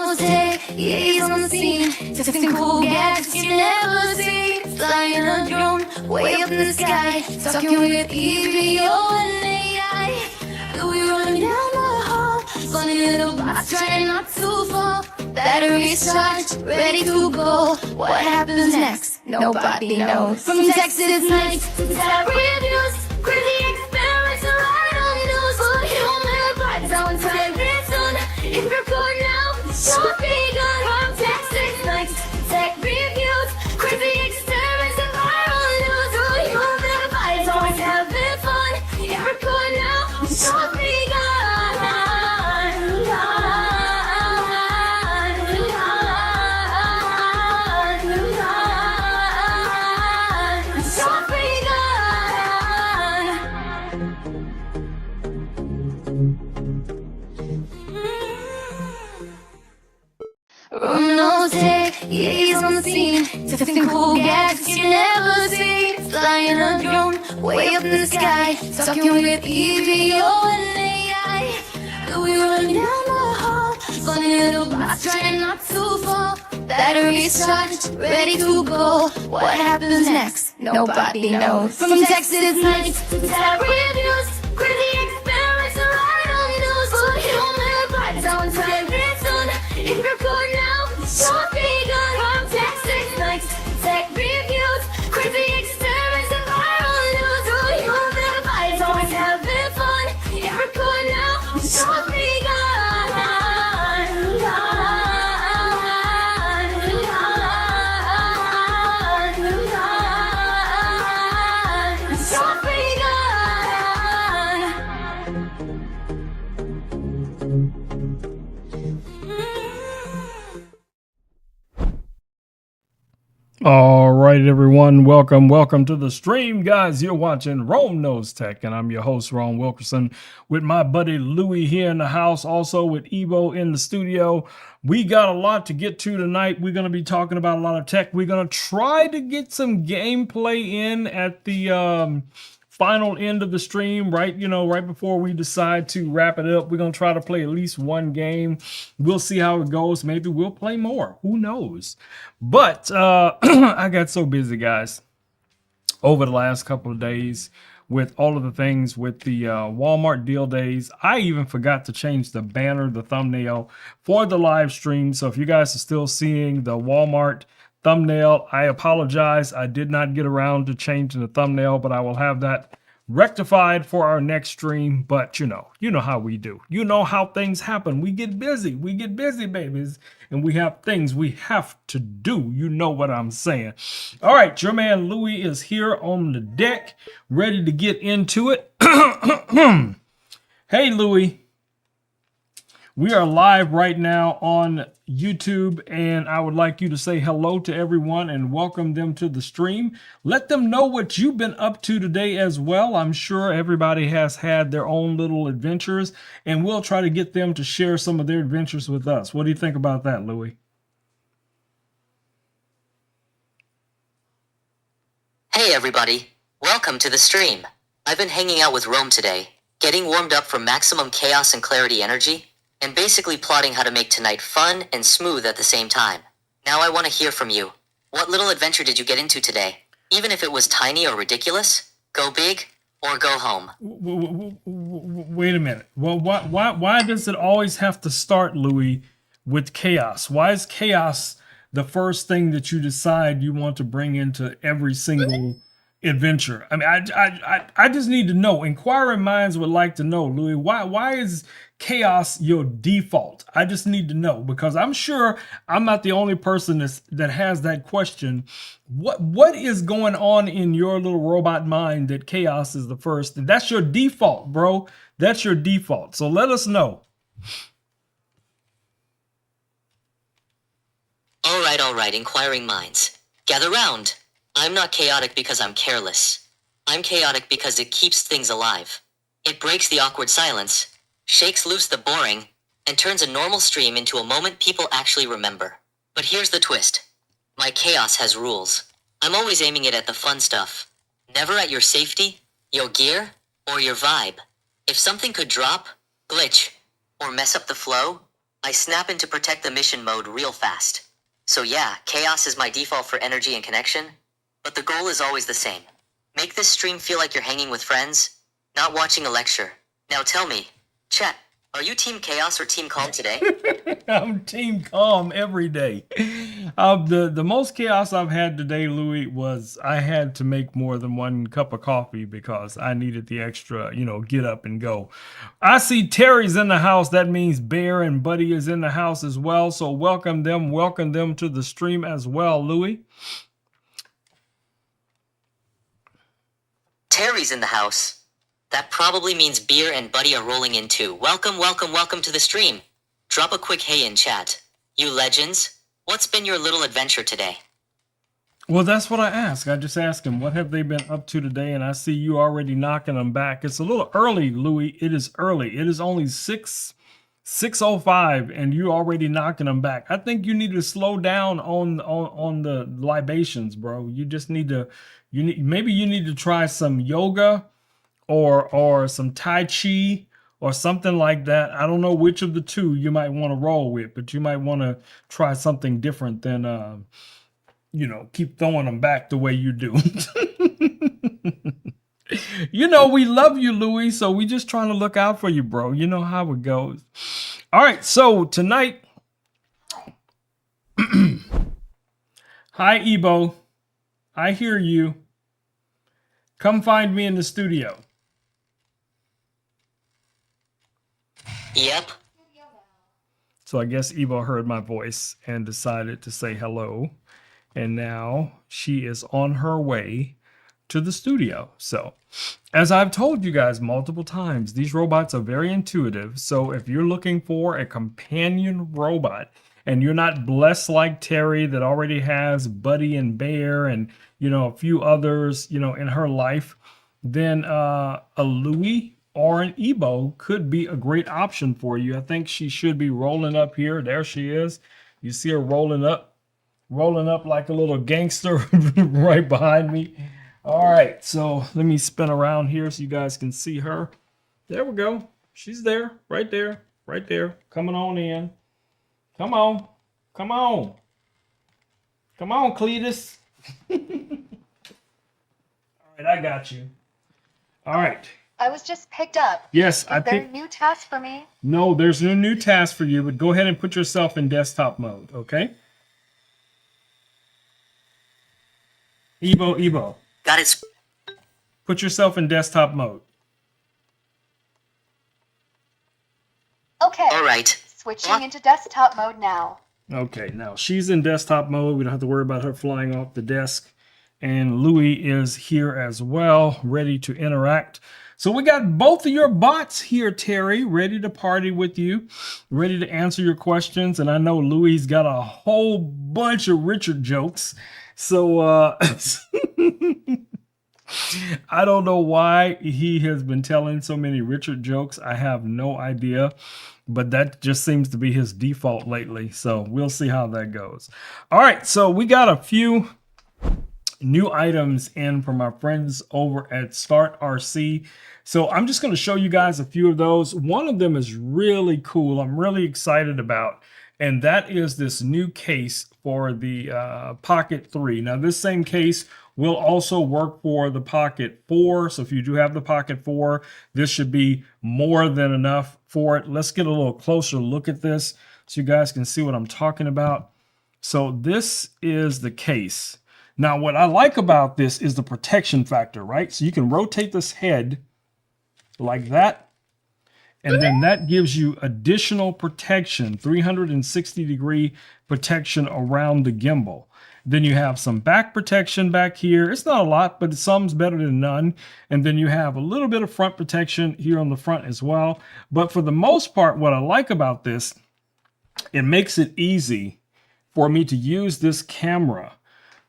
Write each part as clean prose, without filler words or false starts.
knows tech, yeah, he's on the scene. Testing cool gadgets you never see. Flying a drone way up in the sky. Talking with EVO and AI. We running down the hall. Funny little box trying not to fall. Batteries charged, ready to go. What happens next? Nobody knows. From Texas nights to top reviews, crazy experiments right on the news. For human parts on television. If you're caught now, should be gone. From Texas nights to tech reviews, crazy experiments right on the news. For human parts always having fun. If you're caught now, should be gone. No tech, yeah, he's on the scene. Testing cool gadgets you never see. Flying a drone way up in the sky. Talking with EVO and AI. We running down the hall. Funny little box trying not to fall. Batteries charged, ready to go. What happens next? Nobody knows. From Texas nights to top reviews, crazy experiments right on the news. For human parts on television. If you're caught now, don't be gone. From Texas nights, tech reviews, crazy experiments and viral news. For human parts always having fun. If you're caught now, don't be gone. Don't be All right, everyone. Welcome to the stream, guys. You're watching Rome Knows Tech, and I'm your host, Ron Wilkerson, with my buddy Louie here in the house, also with Evo in the studio. We got a lot to get to tonight. We're going to be talking about a lot of tech. We're going to try to get some gameplay in at the final end of the stream, right before we decide to wrap it up. We're going to try to play at least one game. We'll see how it goes. Maybe we'll play more. Who knows? But I got so busy, guys, over the last couple of days with all of the things with the Walmart deal days. I even forgot to change the banner, the thumbnail for the live stream. So if you guys are still seeing the Walmart thumbnail, I apologize. I did not get around to changing the thumbnail, but I will have that rectified for our next stream. But you know how we do. You know how things happen. We get busy, babies, and we have things we have to do. You know what I'm saying. All right, your man Louie is here on the deck, ready to get into it. Hey, Louie. We are live right now on YouTube, and I would like you to say hello to everyone and welcome them to the stream. Let them know what you've been up to today as well. I'm sure everybody has had their own little adventures, and we'll try to get them to share some of their adventures with us. What do you think about that, Louie? Hey everybody, welcome to the stream. I've been hanging out with Rome today, getting warmed up for maximum chaos and clarity energy, and basically plotting how to make tonight fun and smooth at the same time. Now I want to hear from you. What little adventure did you get into today? Even if it was tiny or ridiculous, go big or go home. Wait a minute. Well, why does it always have to start, Louie, with chaos? Why is chaos the first thing that you decide you want to bring into every single adventure? I mean, I just need to know. Inquiring minds would like to know, Louie, why is chaos your default? I just need to know, because I'm sure I'm not the only person that has that question. What is going on in your little robot mind that chaos is the first? And that's your default, bro. That's your default. So let us know. All right, inquiring minds. Gather round. I'm not chaotic because I'm careless. I'm chaotic because it keeps things alive. It breaks the awkward silence, shakes loose the boring, and turns a normal stream into a moment people actually remember. But here's the twist. My chaos has rules. I'm always aiming it at the fun stuff. Never at your safety, your gear, or your vibe. If something could drop, glitch, or mess up the flow, I snap into protect the mission mode real fast. So yeah, chaos is my default for energy and connection, but the goal is always the same. Make this stream feel like you're hanging with friends, not watching a lecture. Now tell me, chat, are you Team Chaos or Team Calm today? I'm team calm every day. The most chaos I've had today, Louis, was I had to make more than one cup of coffee because I needed the extra, get up and go. I see Terry's in the house. That means Bear and Buddy is in the house as well. So welcome them to the stream as well, Louis. Terry's in the house. That probably means Beer and Buddy are rolling in too. Welcome to the stream. Drop a quick hey in chat. You legends, what's been your little adventure today? Well, that's what I ask. I just ask them, what have they been up to today? And I see you already knocking them back. It's a little early, Louis. It is early. It is only 6:05, and you already knocking them back. I think you need to slow down on the libations, bro. You just need to, maybe you need to try some yoga or some Tai Chi or something like that. I don't know which of the two you might want to roll with, but you might want to try something different than, keep throwing them back the way you do. We love you, Louis, so we just trying to look out for you, bro. You know how it goes. All right, so tonight, hi, Ebo. I hear you. Come find me in the studio. Yep. So I guess Ebo heard my voice and decided to say hello. And now she is on her way to the studio. So as I've told you guys multiple times, these robots are very intuitive. So if you're looking for a companion robot and you're not blessed like Terry that already has Buddy and Bear and, a few others, in her life, then a Louis or an Ebo could be a great option for you. I think she should be rolling up here. There she is. You see her rolling up like a little gangster right behind me. All right, so let me spin around here so you guys can see her. There we go. She's there, right there, coming on in. Come on, Cletus. All right, I got you. All right. I was just picked up. Yes, Is there a new task for me? No, there's no new task for you, but go ahead and put yourself in desktop mode, okay? Ebo. Got it. Put yourself in desktop mode. Okay. All right. Switching into desktop mode now. Okay, now she's in desktop mode. We don't have to worry about her flying off the desk. And Louis is here as well, ready to interact. So we got both of your bots here, Terry, ready to party with you, ready to answer your questions. And I know Louis got a whole bunch of Richard jokes. So I don't know why he has been telling so many Richard jokes. I have no idea, but that just seems to be his default lately. So we'll see how that goes. All right, so we got a few new items in from our friends over at Start RC. So I'm just going to show you guys a few of those. One of them is really cool. I'm really excited about, and that is this new case for the Pocket 3. Now this same case will also work for the Pocket 4. So if you do have the Pocket 4, this should be more than enough for it. Let's get a little closer look at this so you guys can see what I'm talking about. So this is the case. Now, what I like about this is the protection factor, right? So you can rotate this head like that, and then that gives you additional protection, 360-degree protection around the gimbal. Then you have some back protection back here. It's not a lot, but some's better than none. And then you have a little bit of front protection here on the front as well. But for the most part, what I like about this, it makes it easy for me to use this camera,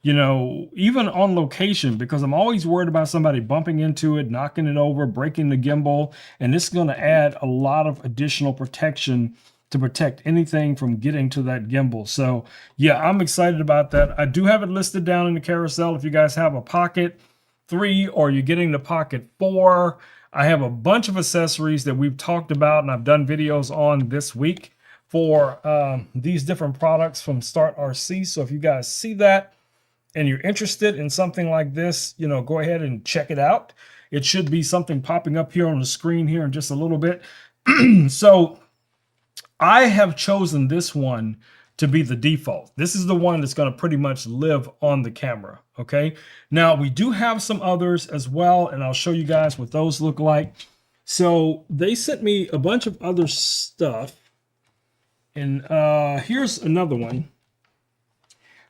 even on location, because I'm always worried about somebody bumping into it, knocking it over, breaking the gimbal. And this is going to add a lot of additional protection to protect anything from getting to that gimbal. So yeah, I'm excited about that. I do have it listed down in the carousel. If you guys have a Pocket 3 or you're getting the Pocket 4, I have a bunch of accessories that we've talked about and I've done videos on this week. for these different products from Start RC. So if you guys see that and you're interested in something like this, you know, go ahead and check it out. It should be something popping up here on the screen here in just a little bit. So I have chosen this one to be the default. This is the one that's going to pretty much live on the camera. Okay. Now we do have some others as well, and I'll show you guys what those look like. So they sent me a bunch of other stuff, and here's another one.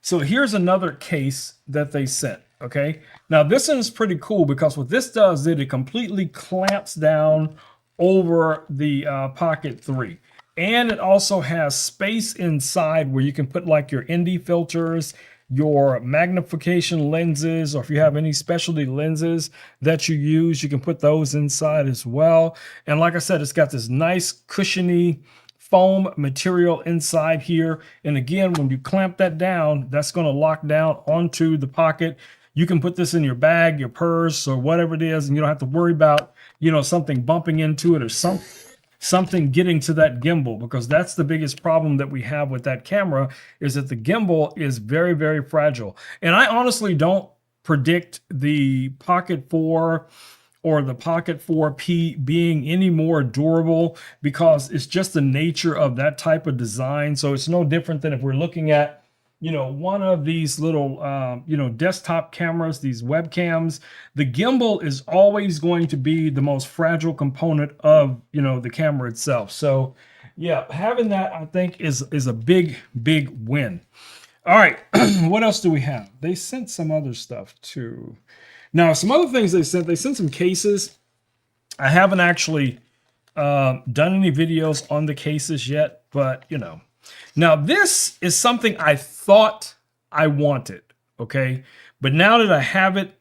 So here's another case that they sent. Okay. Now this one is pretty cool because what this does is it completely clamps down over the Pocket 3. And it also has space inside where you can put like your ND filters, your magnification lenses, or if you have any specialty lenses that you use, you can put those inside as well. And like I said, it's got this nice cushiony foam material inside here. And again, when you clamp that down, that's going to lock down onto the Pocket. You can put this in your bag, your purse, or whatever it is, and you don't have to worry about, you know, something bumping into it or something getting to that gimbal, because that's the biggest problem that we have with that camera, is that the gimbal is very, very fragile. And I honestly don't predict the Pocket 4 or the Pocket 4P being any more durable, because it's just the nature of that type of design. So it's no different than if we're looking at, you know, one of these little, you know, desktop cameras, these webcams. The gimbal is always going to be the most fragile component of, you know, the camera itself. So yeah, having that, I think, is a big, big win. All right, what else do we have? They sent some other stuff too. Now, some other things they sent some cases. I haven't actually done any videos on the cases yet, but you know. Now, this is something I thought I wanted, okay? But now that I have it,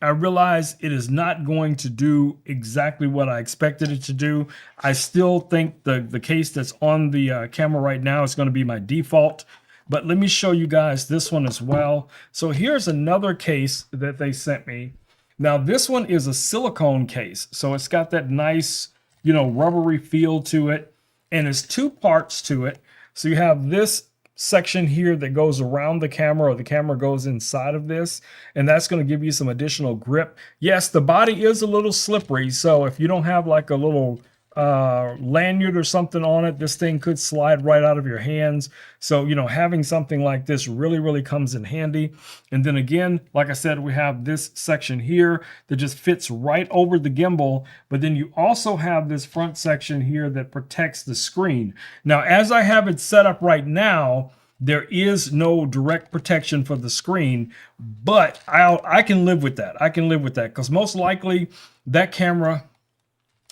I realize it is not going to do exactly what I expected it to do. I still think the case that's on the camera right now is going to be my default. But let me show you guys this one as well. So here's another case that they sent me. Now, this one is a silicone case. So it's got that nice, you know, rubbery feel to it. And it's two parts to it. So you have this section here that goes around the camera, or the camera goes inside of this, and that's going to give you some additional grip. Yes, the body is a little slippery, so if you don't have like a little lanyard or something on it, this thing could slide right out of your hands. So, you know, having something like this really, really comes in handy. And then again, like I said, we have this section here that just fits right over the gimbal, but then you also have this front section here that protects the screen. Now, as I have it set up right now, there is no direct protection for the screen, but I can live with that. I can live with that because most likely that camera,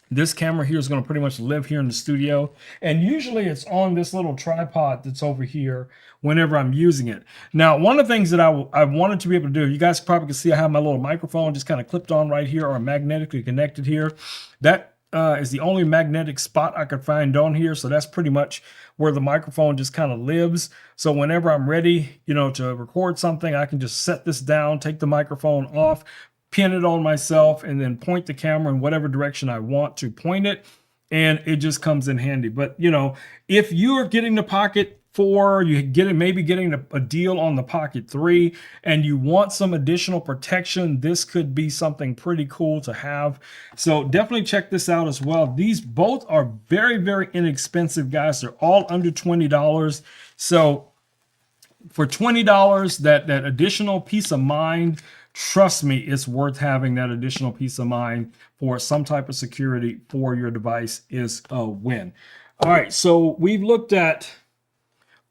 this camera here, is going to pretty much live here in the studio. And usually it's on this little tripod that's over here whenever I'm using it. Now, one of the things that I wanted to be able to do, you guys probably can see I have my little microphone just kind of clipped on right here, or magnetically connected here. That is the only magnetic spot I could find on here. So that's pretty much where the microphone just kind of lives. So whenever I'm ready, you know, to record something, I can just set this down, take the microphone off, pin it on myself, and then point the camera in whatever direction I want to point it, and it just comes in handy. But you know, if you are getting the Pocket 4, you get it, maybe getting a deal on the Pocket 3, and you want some additional protection, this could be something pretty cool to have. So definitely check this out as well. These both are very, very inexpensive, guys. They're all under $20. So for $20, that additional peace of mind, trust me, it's worth having. That additional peace of mind for some type of security for your device is a win. All right, so we've looked at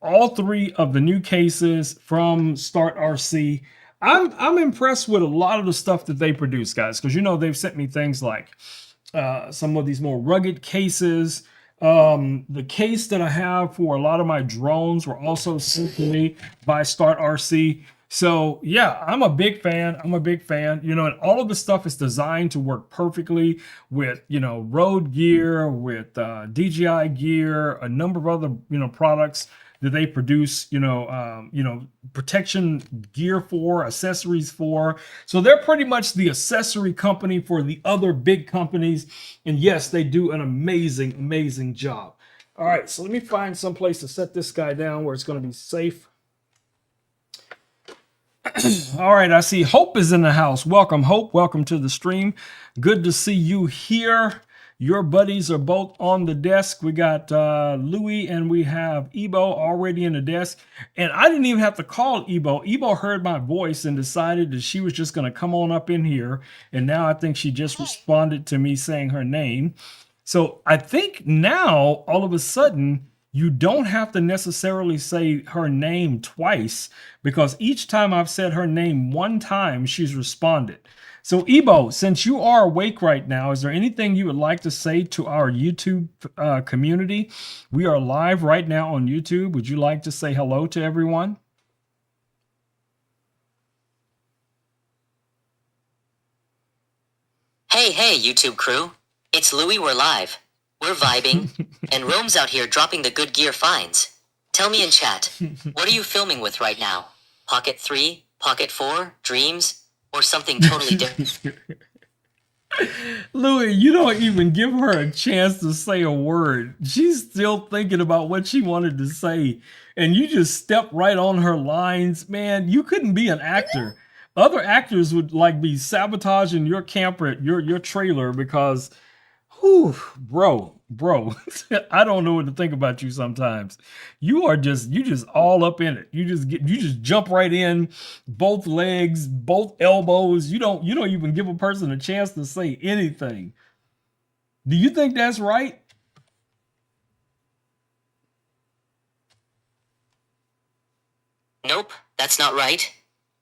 all three of the new cases from Start RC. I'm impressed with a lot of the stuff that they produce, guys, because you know they've sent me things like some of these more rugged cases. The case that I have for a lot of my drones were also sent to me by Start RC. So yeah, I'm a big fan. I'm a big fan. You know, and all of the stuff is designed to work perfectly with, you know, road gear, with DJI gear, a number of other, you know, products that they produce, you know, protection gear for, accessories for. So they're pretty much the accessory company for the other big companies. And yes, they do an amazing, amazing job. All right, so let me find some place to set this guy down where it's going to be safe. All right, I see Hope is in the house. Welcome, Hope. Welcome to the stream. Good to see you here. Your buddies are both on the desk. We got Louie and we have Ebo already in the desk. And I didn't even have to call Ebo. Ebo heard my voice and decided that she was just going to come on up in here. And now I think she just responded to me saying her name. So I think now, all of a sudden, you don't have to necessarily say her name twice because each time I've said her name one time, she's responded. So Ebo, since you are awake right now, is there anything you would like to say to our YouTube community? We are live right now on YouTube. Would you like to say hello to everyone? Hey, YouTube crew. It's Louie, we're live. We're vibing, and Rome's out here dropping the good gear finds. Tell me in chat, what are you filming with right now? Pocket 3, Pocket 4, Dreams, or something totally different? Louie, you don't even give her a chance to say a word. She's still thinking about what she wanted to say, and you just step right on her lines. Man, you couldn't be an actor. Other actors would like be sabotaging your camper, your trailer because whew, bro, I don't know what to think about you sometimes. You just all up in it. You just jump right in, both legs, both elbows. You don't even give a person a chance to say anything. Do you think that's right? Nope, that's not right.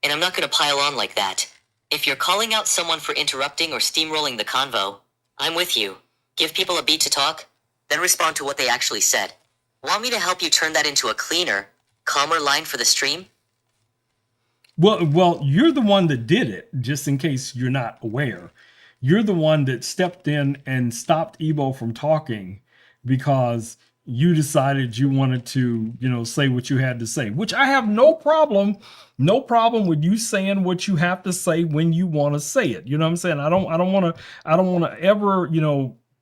And I'm not gonna pile on like that. If you're calling out someone for interrupting or steamrolling the convo, I'm with you. Give people a beat to talk, then respond to what they actually said. Want me to help you turn that into a cleaner, calmer line for the stream? Well, you're the one that did it, just in case you're not aware. You're the one that stepped in and stopped Ebo from talking because you decided you wanted to, say what you had to say, which I have no problem with you saying what you have to say when you want to say it. You know what I'm saying? I don't want to ever,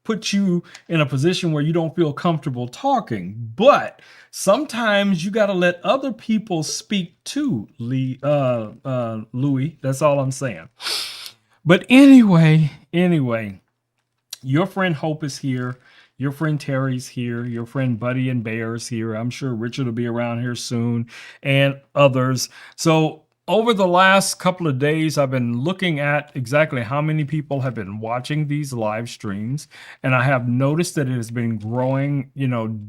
put you in a position where you don't feel comfortable talking, but sometimes you got to let other people speak too, Louis. That's all I'm saying. But anyway, your friend Hope is here. Your friend Terry's here. Your friend Buddy and Bear's here. I'm sure Richard will be around here soon and others. So over the last couple of days, I've been looking at exactly how many people have been watching these live streams. And I have noticed that it has been growing,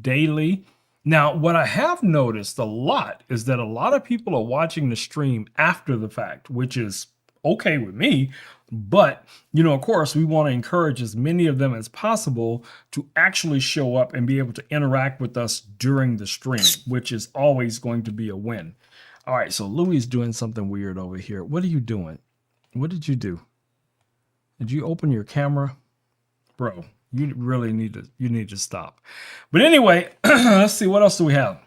daily. Now, what I have noticed a lot is that a lot of people are watching the stream after the fact, which is okay with me. But, of course, we want to encourage as many of them as possible to actually show up and be able to interact with us during the stream, which is always going to be a win. All right, so Louis is doing something weird over here. What are you doing? What did you do? Did you open your camera? Bro, you really need to stop. But anyway, let's see, what else do we have?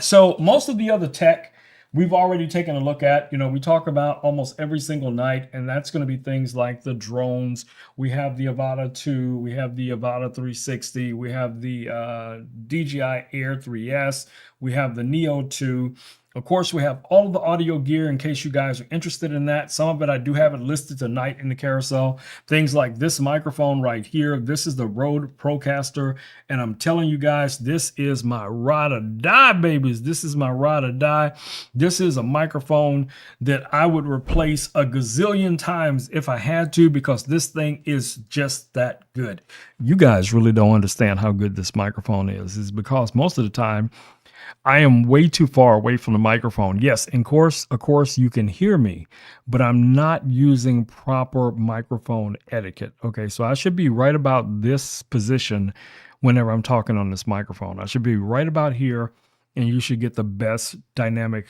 So most of the other tech we've already taken a look at. We talk about almost every single night, and that's going to be things like the drones. We have the Avata 2, we have the Avata 360, we have the DJI Air 3S, we have the Neo 2. Of course, we have all of the audio gear in case you guys are interested in that. Some of it, I do have it listed tonight in the carousel. Things like this microphone right here. This is the Rode Procaster. And I'm telling you guys, this is my ride or die, babies. This is my ride or die. This is a microphone that I would replace a gazillion times if I had to, because this thing is just that good. You guys really don't understand how good this microphone is. It's because most of the time, I am way too far away from the microphone. Yes, of course, you can hear me, but I'm not using proper microphone etiquette. Okay, so I should be right about this position whenever I'm talking on this microphone. I should be right about here, and you should get the best dynamic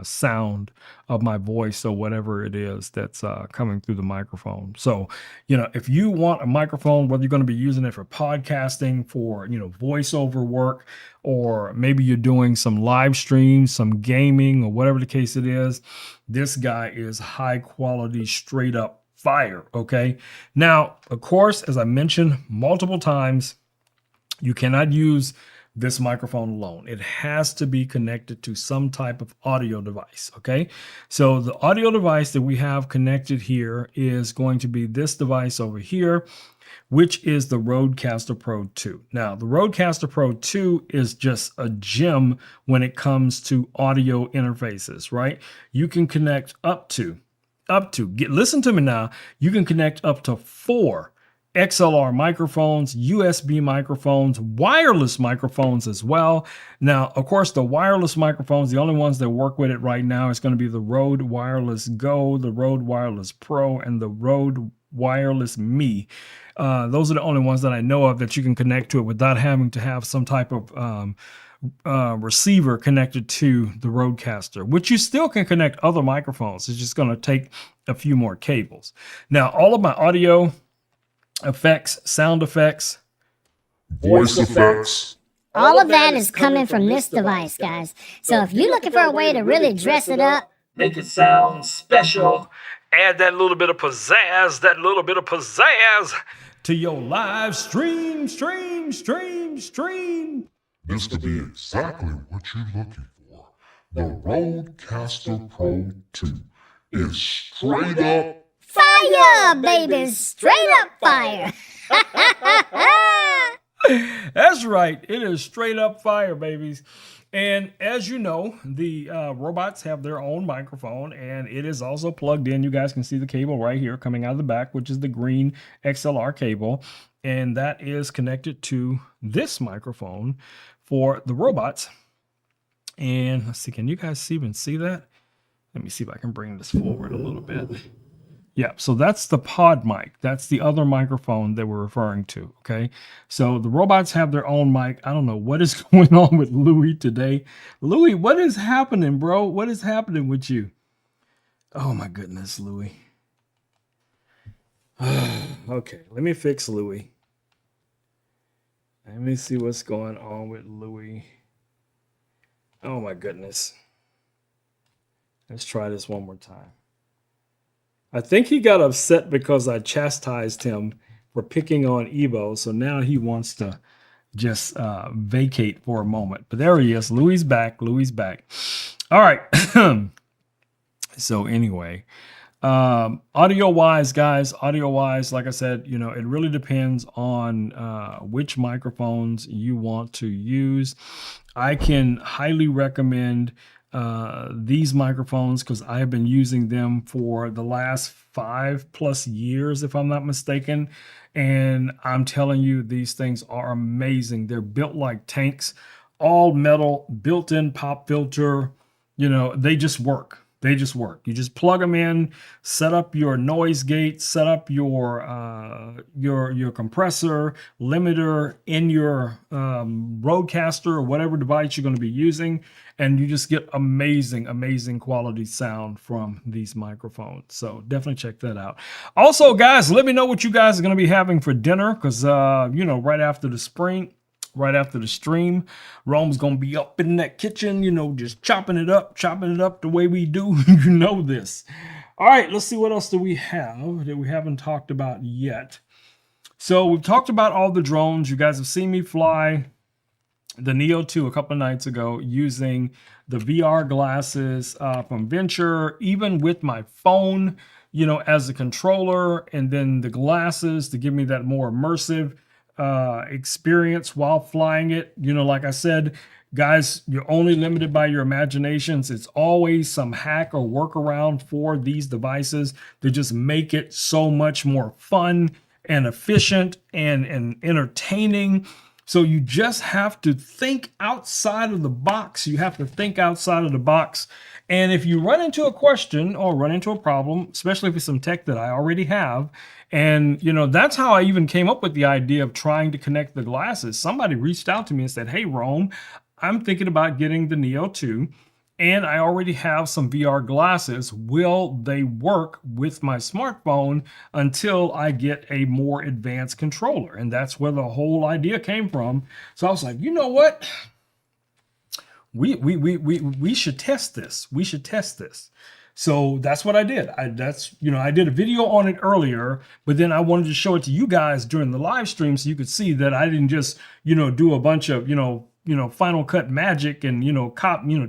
sound of my voice or whatever it is that's coming through the microphone. So, if you want a microphone, whether you're going to be using it for podcasting, for, voiceover work, or maybe you're doing some live streams, some gaming, or whatever the case it is, this guy is high quality, straight up fire. Okay. Now, of course, as I mentioned multiple times, You cannot use this microphone alone. It has to be connected to some type of audio device, okay? So the audio device that we have connected here is going to be this device over here, which is the Rodecaster Pro 2. Now, the Rodecaster Pro 2 is just a gem when it comes to audio interfaces, right? You can connect listen to me now, you can connect up to 4 XLR microphones, USB microphones, wireless microphones as well. Now, of course, the wireless microphones, the only ones that work with it right now is going to be the Rode Wireless Go, the Rode Wireless Pro, and the Rode Wireless Me. Those are the only ones that I know of that you can connect to it without having to have some type of receiver connected to the Rodecaster, which you still can connect other microphones. It's just going to take a few more cables. Now, all of my audio effects, sound effects, voice effects, all of that is coming from this device, guys. So if you're looking for a way to really dress it up, make it sound special, add that little bit of pizzazz, to your live stream. this could be exactly what you're looking for. The Rodecaster Pro 2 is straight up fire, baby, straight up fire. That's right. It is straight up fire, babies. And as you know, the robots have their own microphone, and it is also plugged in. You guys can see the cable right here coming out of the back, which is the green XLR cable. And that is connected to this microphone for the robots. And let's see, can you guys even see that? Let me see if I can bring this forward a little bit. Yeah, so that's the pod mic. That's the other microphone that we're referring to, okay? So the robots have their own mic. I don't know what is going on with Louis today. Louis, what is happening, bro? What is happening with you? Oh, my goodness, Louis. Okay, let me fix Louis. Let me see what's going on with Louis. Oh, my goodness. Let's try this one more time. I think he got upset because I chastised him for picking on Evo. So now he wants to just vacate for a moment. But there he is. Louis back. All right. So anyway, audio wise, guys, like I said, you know, it really depends on which microphones you want to use. I can highly recommend these microphones because I have been using them for the last 5+ years, if I'm not mistaken. And I'm telling you, these things are amazing. They're built like tanks, all metal, built-in pop filter. You know, they just work. You just plug them in, set up your noise gate, set up your compressor, limiter in your Rodecaster or whatever device you're going to be using, and you just get amazing quality sound from these microphones. So definitely check that out. Also, guys, let me know what you guys are going to be having for dinner, because you know, right after the stream, Rome's gonna be up in that kitchen, you know, just chopping it up the way we do. You know this. All right, let's see what else do we have that we haven't talked about yet. So we've talked about all the drones. You guys have seen me fly the Neo 2 a couple of nights ago using the VR glasses from Venture, even with my phone, you know, as a controller, and then the glasses to give me that more immersive experience while flying it. You know, like I said, guys, you're only limited by your imaginations. It's always some hack or workaround for these devices to just make it so much more fun and efficient and entertaining. So you just have to think outside of the box. And if you run into a question or run into a problem, especially if it's some tech that I already have, and you know, that's how I even came up with the idea of trying to connect the glasses. Somebody reached out to me and said, "Hey, Rome, I'm thinking about getting the Neo 2, and I already have some VR glasses. Will they work with my smartphone until I get a more advanced controller?" And that's where the whole idea came from. So I was like, you know what? We should test this. So that's what I did. I did a video on it earlier, but then I wanted to show it to you guys during the live stream so you could see that I didn't just, do a bunch of, Final Cut magic and,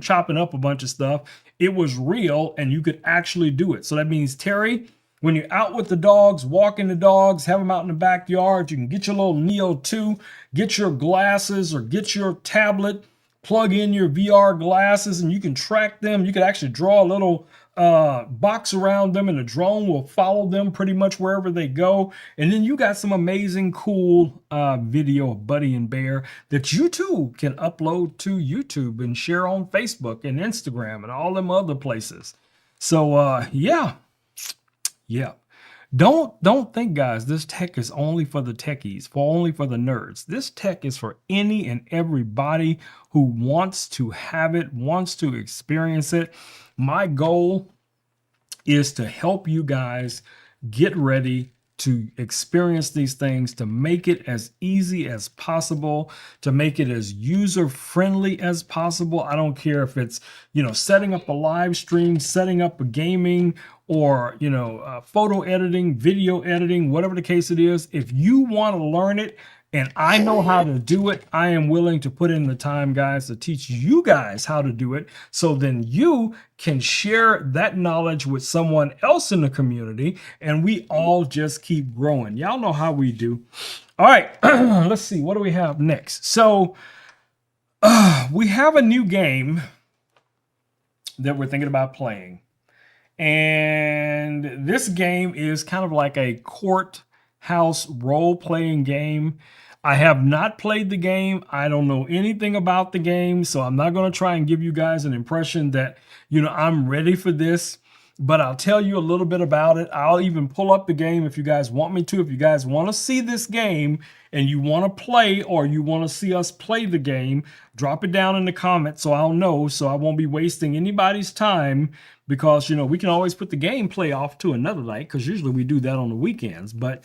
chopping up a bunch of stuff. It was real and you could actually do it. So that means, Terry, when you're out with the dogs, walking the dogs, have them out in the backyard, you can get your little Neo 2, get your glasses or get your tablet, plug in your VR glasses, and you can track them. You could actually draw a little box around them, and the drone will follow them pretty much wherever they go. And then you got some amazing, cool video of Buddy and Bear that you too can upload to YouTube and share on Facebook and Instagram and all them other places. So yeah. Don't think, guys, this tech is only for the techies, only for the nerds. This tech is for any and everybody who wants to have it, wants to experience it. My goal is to help you guys get ready to experience these things, to make it as easy as possible, to make it as user-friendly as possible. I don't care if it's, setting up a live stream, setting up a gaming, or, photo editing, video editing, whatever the case it is. If you want to learn it, and I know how to do it, I am willing to put in the time, guys, to teach you guys how to do it. So then you can share that knowledge with someone else in the community, and we all just keep growing. Y'all know how we do. All right, let's see. What do we have next? So we have a new game that we're thinking about playing. And this game is kind of like a courthouse role-playing game. I have not played the game. I don't know anything about the game, so I'm not going to try and give you guys an impression that, I'm ready for this. But I'll tell you a little bit about it. I'll even pull up the game if you guys want me to. If you guys want to see this game and you want to play, or you want to see us play the game, drop it down in the comments so I'll know, so I won't be wasting anybody's time, because, we can always put the gameplay off to another night, because usually we do that on the weekends. But,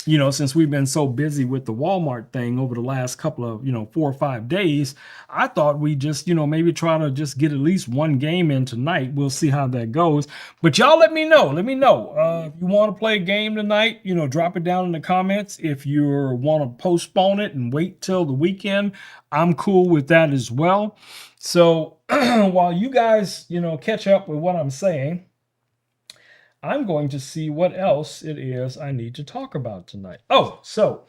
since we've been so busy with the Walmart thing over the last couple of, 4 or 5 days, I thought we just, maybe try to just get at least one game in tonight. We'll see how that goes. But y'all let me know. Let me know. If you want to play a game tonight, drop it down in the comments. If you want to postpone it and wait till the weekend, I'm cool with that as well. So while you guys, catch up with what I'm saying, I'm going to see what else it is I need to talk about tonight. Oh, so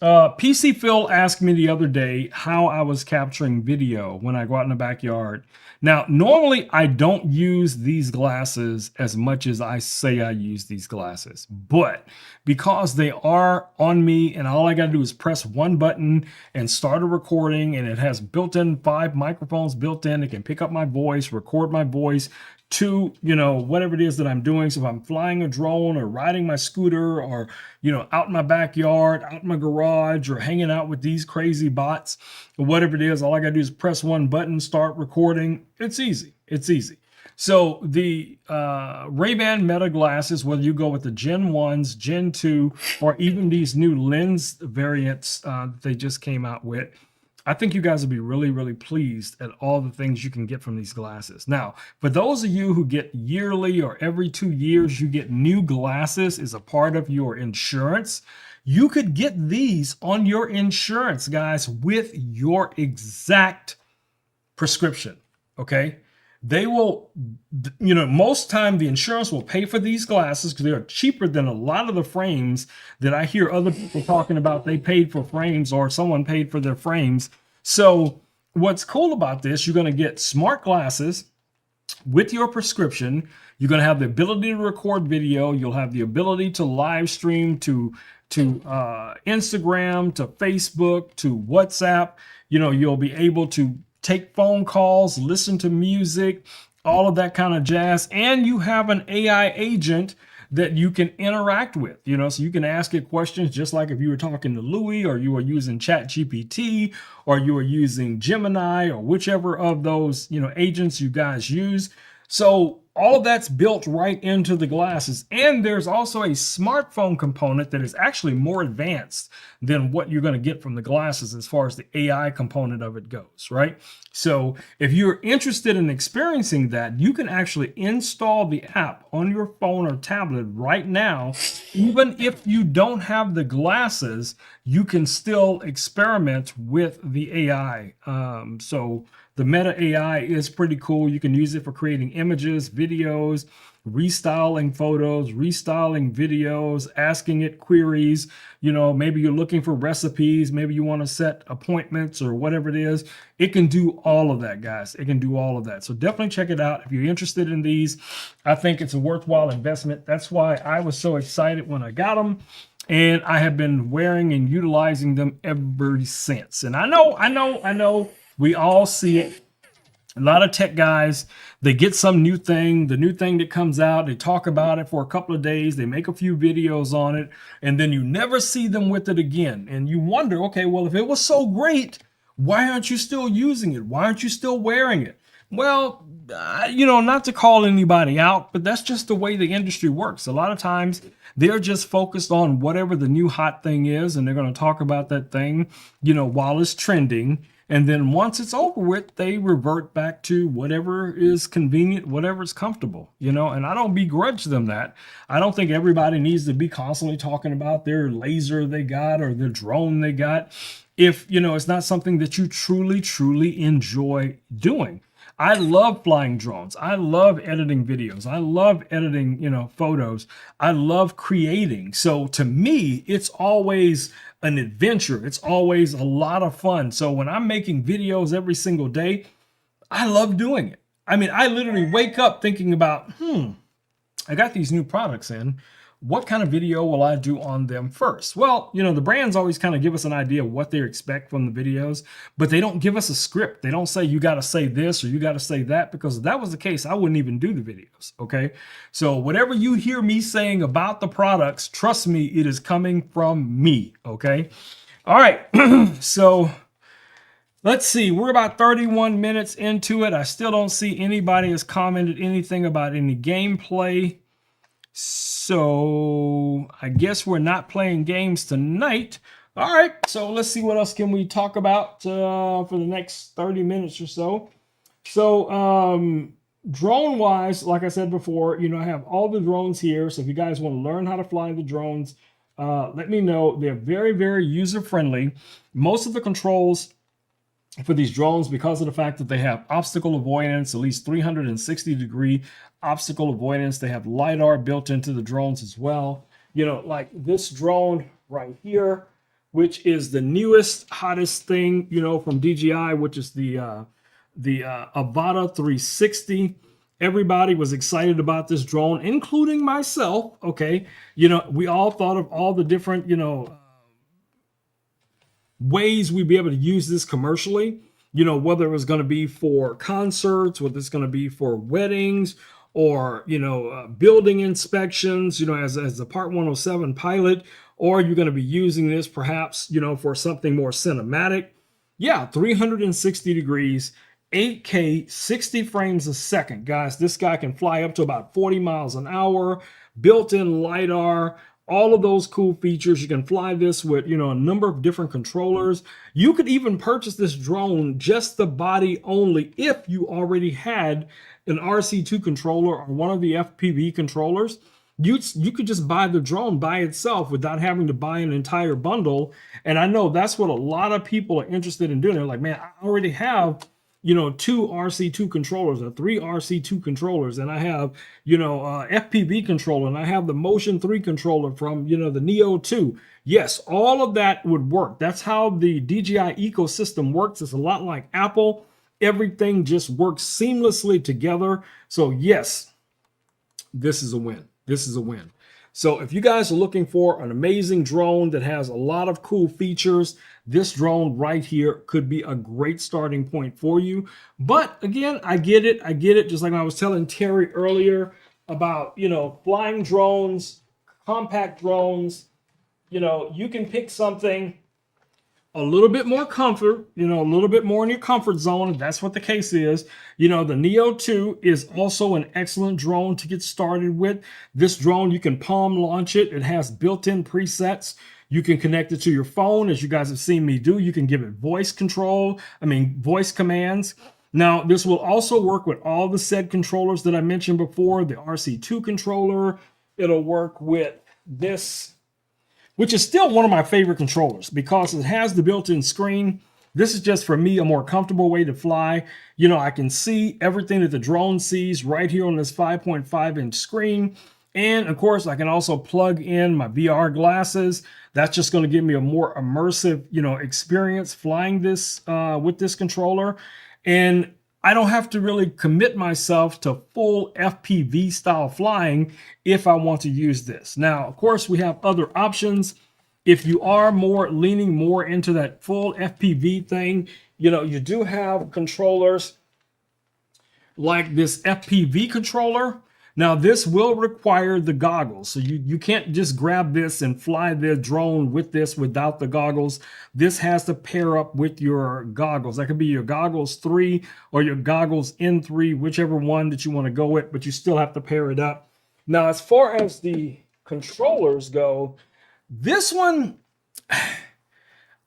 PC Phil asked me the other day how I was capturing video when I go out in the backyard. Now, normally I don't use these glasses as much as I say I use these glasses, but because they are on me and all I got to do is press one button and start a recording, and it has built-in 5 microphones built in, it can pick up my voice, record my voice to, whatever it is that I'm doing. So if I'm flying a drone or riding my scooter, or, out in my backyard, out in my garage, or hanging out with these crazy bots, or whatever it is, all I got to do is press one button, start recording. It's easy. It's easy. So the Ray-Ban Meta glasses, whether you go with the Gen 1s, Gen 2, or even these new lens variants that they just came out with, I think you guys will be really, really pleased at all the things you can get from these glasses. Now, for those of you who get yearly or every 2 years, you get new glasses as a part of your insurance, you could get these on your insurance, guys, with your exact prescription, okay? They will, most time the insurance will pay for these glasses because they are cheaper than a lot of the frames that I hear other people talking about. They paid for frames, or someone paid for their frames. So what's cool about this, you're going to get smart glasses with your prescription. You're going to have the ability to record video. You'll have the ability to live stream to Instagram, to Facebook, to WhatsApp. You'll be able to take phone calls, listen to music, all of that kind of jazz. And you have an AI agent that you can interact with, so you can ask it questions just like if you were talking to Louis, or you were using ChatGPT, or you were using Gemini, or whichever of those, agents you guys use. So all of that's built right into the glasses. And there's also a smartphone component that is actually more advanced than what you're going to get from the glasses as far as the AI component of it goes, right? So if you're interested in experiencing that, you can actually install the app on your phone or tablet right now. Even if you don't have the glasses, you can still experiment with the AI. So the Meta AI is pretty cool. You can use it for creating images, videos, restyling photos, restyling videos, asking it queries. You know, maybe you're looking for recipes, maybe you want to set appointments or whatever it is. It can do all of that, guys. It can do all of that. So definitely check it out. If you're interested in these, I think it's a worthwhile investment. That's why I was so excited when I got them. And I have been wearing and utilizing them ever since. And I know, we all see it. A lot of tech guys, they get some new thing, the new thing that comes out, they talk about it for a couple of days, they make a few videos on it, and then you never see them with it again. And you wonder, okay, well, if it was so great, why aren't you still using it? Why aren't you still wearing it? Well, you know, not to call anybody out, but that's just the way the industry works. A lot of times they're just focused on whatever the new hot thing is, and they're going to talk about that thing, you know, while it's trending. And then once it's over with, they revert back to whatever is convenient, whatever is comfortable, you know, and I don't begrudge them that. I don't think everybody needs to be constantly talking about their laser they got or their drone they got if, you know, it's not something that you truly enjoy doing. I love flying drones. I love editing videos. I love editing, you know, photos. I love creating. So to me, it's always an adventure. It's always a lot of fun. So when I'm making videos every single day, I love doing it. I mean, I literally wake up thinking about, I got these new products in. What kind of video will I do on them first? Well, you know, the brands always kind of give us an idea of what they expect from the videos, but they don't give us a script. They don't say you got to say this or you got to say that, because if that was the case, I wouldn't even do the videos. Okay. So whatever you hear me saying about the products, trust me, it is coming from me. Okay. All right. So let's see. We're about 31 minutes into it. I still don't see anybody has commented anything about any gameplay. So I guess we're not playing games tonight. All right, so let's see what else can we talk about for the next 30 minutes or so. So drone wise, like I said before, you know, I have all the drones here. So if you guys want to learn how to fly the drones, let me know. They're very user friendly. Most of the controls for these drones, because of the fact that they have obstacle avoidance, at least 360-degree obstacle avoidance. They have LiDAR built into the drones as well. You know, like this drone right here, which is the newest, hottest thing, you know, from DJI, which is the Avata 360. Everybody was excited about this drone, including myself. Okay. You know, we all thought of all the different, you know, ways we'd be able to use this commercially, you know, whether it was going to be for concerts, whether it's going to be for weddings, or, you know, building inspections, you know, as a Part 107 pilot, or you're going to be using this perhaps, you know, for something more cinematic. Yeah, 360 degrees, 8K, 60 frames a second. Guys, this guy can fly up to about 40 miles an hour, built-in LiDAR, all of those cool features. You can fly this with, you know, a number of different controllers. You could even purchase this drone just the body only if you already had an RC2 controller or one of the FPV controllers. You could just buy the drone by itself without having to buy an entire bundle. And I know that's what a lot of people are interested in doing. They're like, man, I already have, you know, 2 RC2 controllers or 3 RC2 controllers, and I have, you know, FPV controller, and I have the Motion 3 controller from, you know, the Neo 2. Yes, all of that would work. That's how the DJI ecosystem works. It's a lot like Apple. Everything just works seamlessly together. So yes, this is a win. This is a win. So if you guys are looking for an amazing drone that has a lot of cool features, this drone right here could be a great starting point for you. But again, I get it. I get it. Just like I was telling Terry earlier about, you know, flying drones, compact drones, you know, you can pick something a little bit more comfort, a little bit more in your comfort zone, if that's what the case is. The Neo 2 is also an excellent drone to get started with. This drone, you can palm launch it. It has built-in presets. You can connect it to your phone, as you guys have seen me do. You can give it voice commands. Now, this will also work with all the said controllers that I mentioned before, the RC2 controller. It'll work with this, which is still one of my favorite controllers because it has the built-in screen. This is just, for me, a more comfortable way to fly. I can see everything that the drone sees right here on this 5.5-inch screen. And of course, I can also plug in my VR glasses. That's just going to give me a more immersive, experience flying this with this controller. And I don't have to really commit myself to full FPV style flying if I want to use this. Now, of course, we have other options. If you are leaning more into that full FPV thing, you do have controllers like this FPV controller. Now, this will require the goggles. So you can't just grab this and fly the drone with this without the goggles. This has to pair up with your goggles. That could be your goggles 3 or your goggles N3, whichever one that you want to go with, but you still have to pair it up. Now, as far as the controllers go, this one,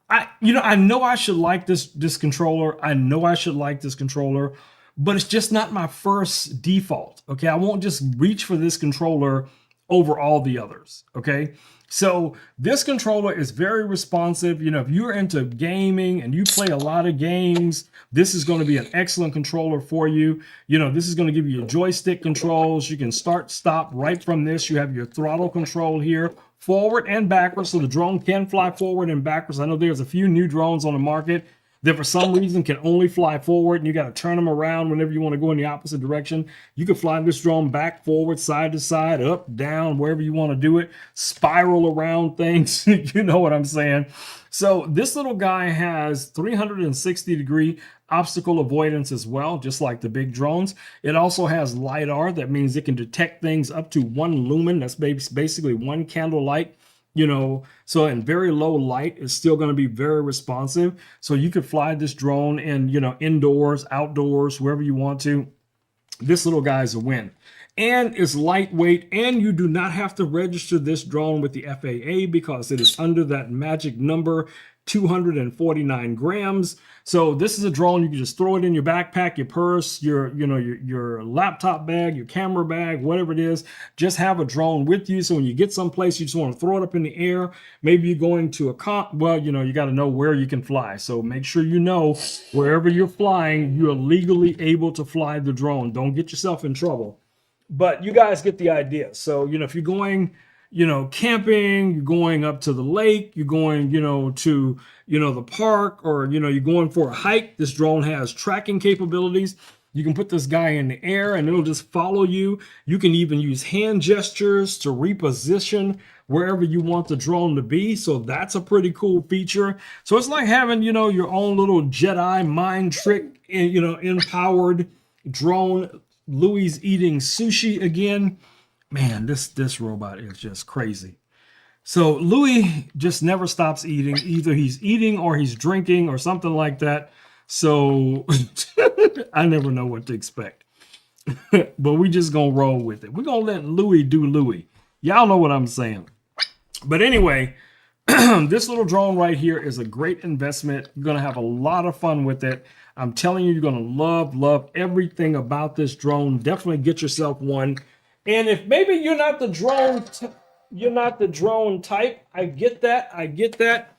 I know I should like this controller. I know I should like this controller, but it's just not my first default. Okay, I won't just reach for this controller over all the others. Okay, so this controller is very responsive. If you're into gaming and you play a lot of games, this is going to be an excellent controller for you. This is going to give you your joystick controls. You can start, stop right from this. You have your throttle control here, forward and backwards, so the drone can fly forward and backwards. I know there's a few new drones on the market that for some reason can only fly forward, and you got to turn them around whenever you want to go in the opposite direction. You can fly this drone back, forward, side to side, up, down, wherever you want to do it, spiral around things. You know what I'm saying? So this little guy has 360-degree obstacle avoidance as well, just like the big drones. It also has LiDAR. That means it can detect things up to 1 lumen. That's basically 1 candle light. So in very low light, it's still going to be very responsive. So you could fly this drone in, indoors, outdoors, wherever you want to. This little guy is a win. And it's lightweight, and you do not have to register this drone with the FAA because it is under that magic number, 249 grams. So this is a drone you can just throw it in your backpack, your purse, your laptop bag, your camera bag, whatever it is. Just have a drone with you, so when you get someplace you just want to throw it up in the air. Maybe you're going to you got to know where you can fly. So make sure wherever you're flying, you're legally able to fly the drone. Don't get yourself in trouble. But you guys get the idea. So, if you're going, camping, you're going up to the lake, you're going, to, the park, or, you're going for a hike, this drone has tracking capabilities. You can put this guy in the air and it'll just follow you. You can even use hand gestures to reposition wherever you want the drone to be. So that's a pretty cool feature. So it's like having, your own little Jedi mind trick, empowered drone. Louis eating sushi again. Man, this robot is just crazy. So Louis just never stops eating. Either he's eating or he's drinking or something like that. So I never know what to expect. But we just gonna roll with it. We're gonna let Louis do Louis. Y'all know what I'm saying. But anyway, this little drone right here is a great investment. You're gonna have a lot of fun with it. I'm telling you, you're going to love everything about this drone. Definitely get yourself one. And if maybe you're not the drone type, I get that.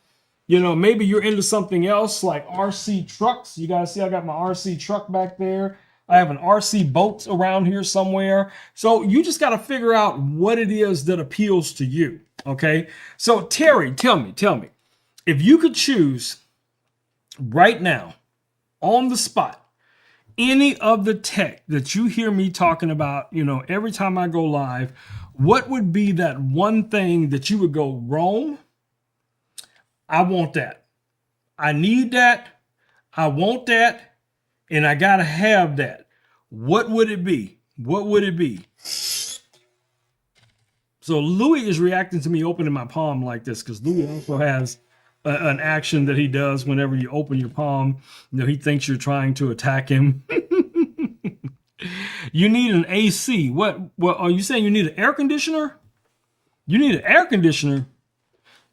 Maybe you're into something else like RC trucks. You guys see I got my RC truck back there. I have an RC boat around here somewhere. So you just got to figure out what it is that appeals to you. Okay. So Terry, tell me, if you could choose right now, on the spot, any of the tech that you hear me talking about, every time I go live, what would be that one thing that you would go, Rome, I want that. I need that. I want that. And I got to have that. What would it be? What would it be? So Louis is reacting to me opening my palm like this because Louis also has an action that he does whenever you open your palm. You know, he thinks you're trying to attack him. You need an AC. What are you saying? You need an air conditioner? You need an air conditioner?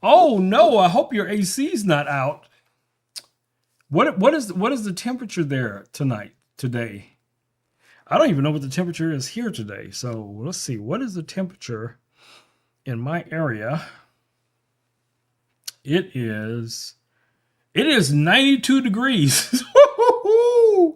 Oh no, I hope your AC's not out. What is the temperature there today? I don't even know what the temperature is here today. So let's see. What is the temperature in my area? It is 92 degrees.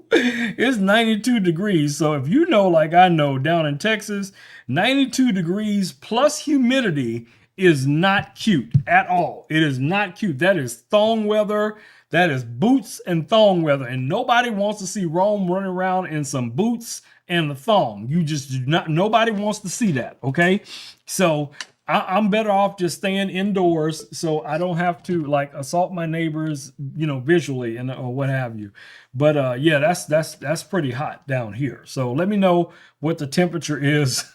It's 92 degrees. So if you know, like I know, down in Texas, 92 degrees plus humidity is not cute at all. It is not cute. That is thong weather. That is boots and thong weather. And nobody wants to see Rome running around in some boots and the thong. You just do not, nobody wants to see that. Okay. So I'm better off just staying indoors so I don't have to like assault my neighbors, you know, visually and or what have you. But yeah, that's pretty hot down here. So let me know what the temperature is.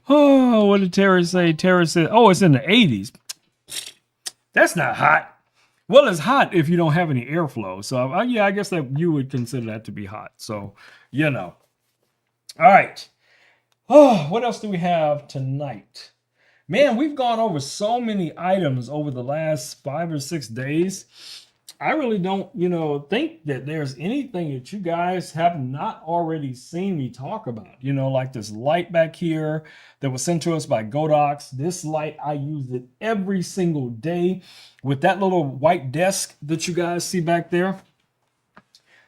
Oh, what did Tara say? Tara said, oh, it's in the 80s. That's not hot. Well, it's hot if you don't have any airflow. So yeah, I guess that you would consider that to be hot. So, you know. All right. Oh, what else do we have tonight? Man, we've gone over so many items over the last 5 or 6 days. I really don't, you know, think that there's anything that you guys have not already seen me talk about. You know, like this light back here that was sent to us by Godox. This light, I use it every single day with that little white desk that you guys see back there.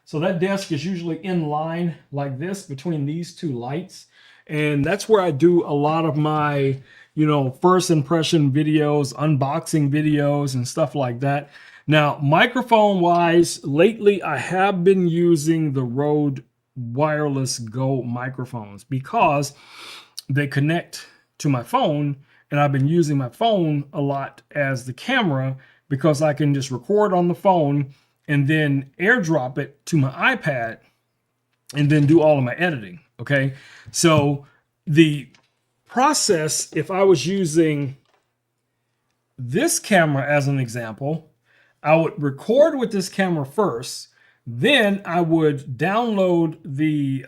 So that desk is usually in line like this between these two lights. And that's where I do a lot of my, you know, first impression videos, unboxing videos and stuff like that. Now, microphone wise, lately I have been using the Rode Wireless Go microphones because they connect to my phone, and I've been using my phone a lot as the camera because I can just record on the phone and then airdrop it to my iPad and then do all of my editing. Okay, so the process, if I was using this camera as an example, I would record with this camera first, then I would download the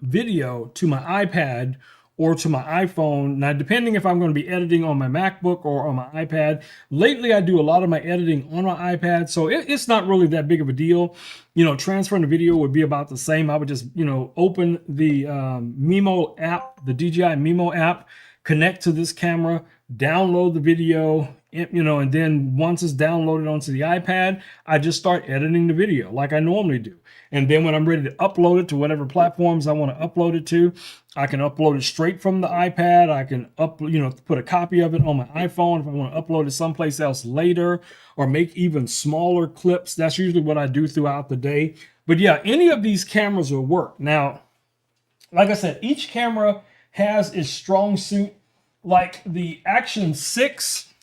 video to my iPad or to my iPhone. Now, depending if I'm going to be editing on my MacBook or on my iPad. Lately, I do a lot of my editing on my iPad, so it's not really that big of a deal. You know, transferring the video would be about the same. I would just, you know, open the Mimo app, the DJI Mimo app, connect to this camera, download the video, you know, and then once it's downloaded onto the iPad, I just start editing the video like I normally do. And then when I'm ready to upload it to whatever platforms I want to upload it to, I can upload it straight from the iPad. I can put a copy of it on my iPhone if I want to upload it someplace else later, or make even smaller clips. That's usually what I do throughout the day. But yeah, any of these cameras will work. Now, like I said, each camera has its strong suit. Like the Action 6,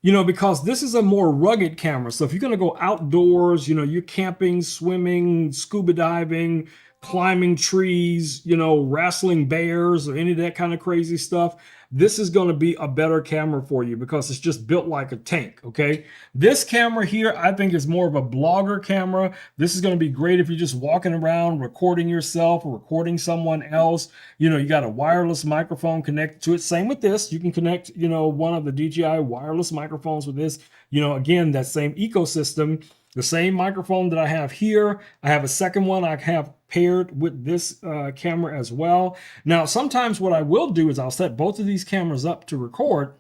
you know, because this is a more rugged camera. So if you're going to go outdoors, you know, you're camping, swimming, scuba diving, climbing trees, you know, wrestling bears or any of that kind of crazy stuff, this is going to be a better camera for you because it's just built like a tank. Okay. This camera here, I think, is more of a blogger camera. This is going to be great if you're just walking around recording yourself or recording someone else. You know, you got a wireless microphone connected to it. Same with this. You can connect, you know, one of the DJI wireless microphones with this. You know, again, that same ecosystem. The same microphone that I have here, I have a second one I have paired with this camera as well. Now, sometimes what I will do is I'll set both of these cameras up to record,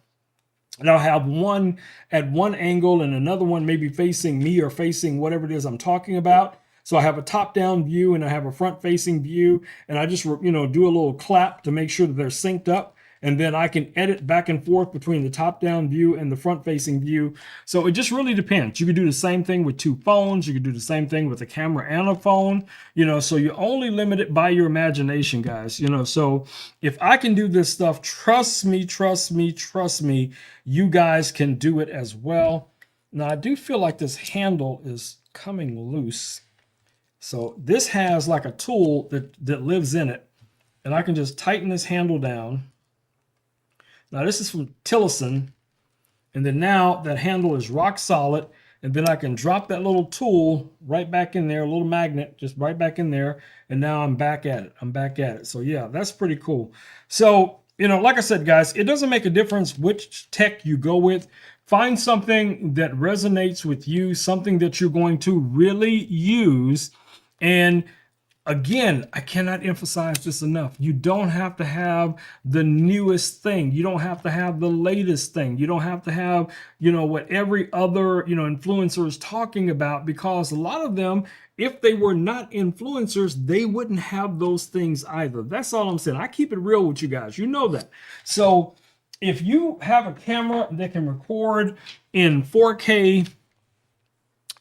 and I'll have one at one angle and another one maybe facing me or facing whatever it is I'm talking about. So I have a top-down view and I have a front-facing view, and I just, you know, do a little clap to make sure that they're synced up. And then I can edit back and forth between the top-down view and the front-facing view. So it just really depends. You could do the same thing with two phones. You could do the same thing with a camera and a phone. You know, so you're only limited by your imagination, guys. You know, so if I can do this stuff, trust me, you guys can do it as well. Now, I do feel like this handle is coming loose. So this has like a tool that lives in it. And I can just tighten this handle down. Now, this is from Tillison, And then now that handle is rock solid. And then I can drop that little tool right back in there, a little magnet, just right back in there. And now I'm back at it. I'm back at it. So yeah, that's pretty cool. So, you know, like I said, guys, it doesn't make a difference which tech you go with. Find something that resonates with you, something that you're going to really use. And again, I cannot emphasize this enough. You don't have to have the newest thing. You don't have to have the latest thing. You don't have to have, you know, what every other, you know, influencer is talking about, because a lot of them, if they were not influencers, they wouldn't have those things either. That's all I'm saying. I keep it real with you guys. You know that. So if you have a camera that can record in 4K,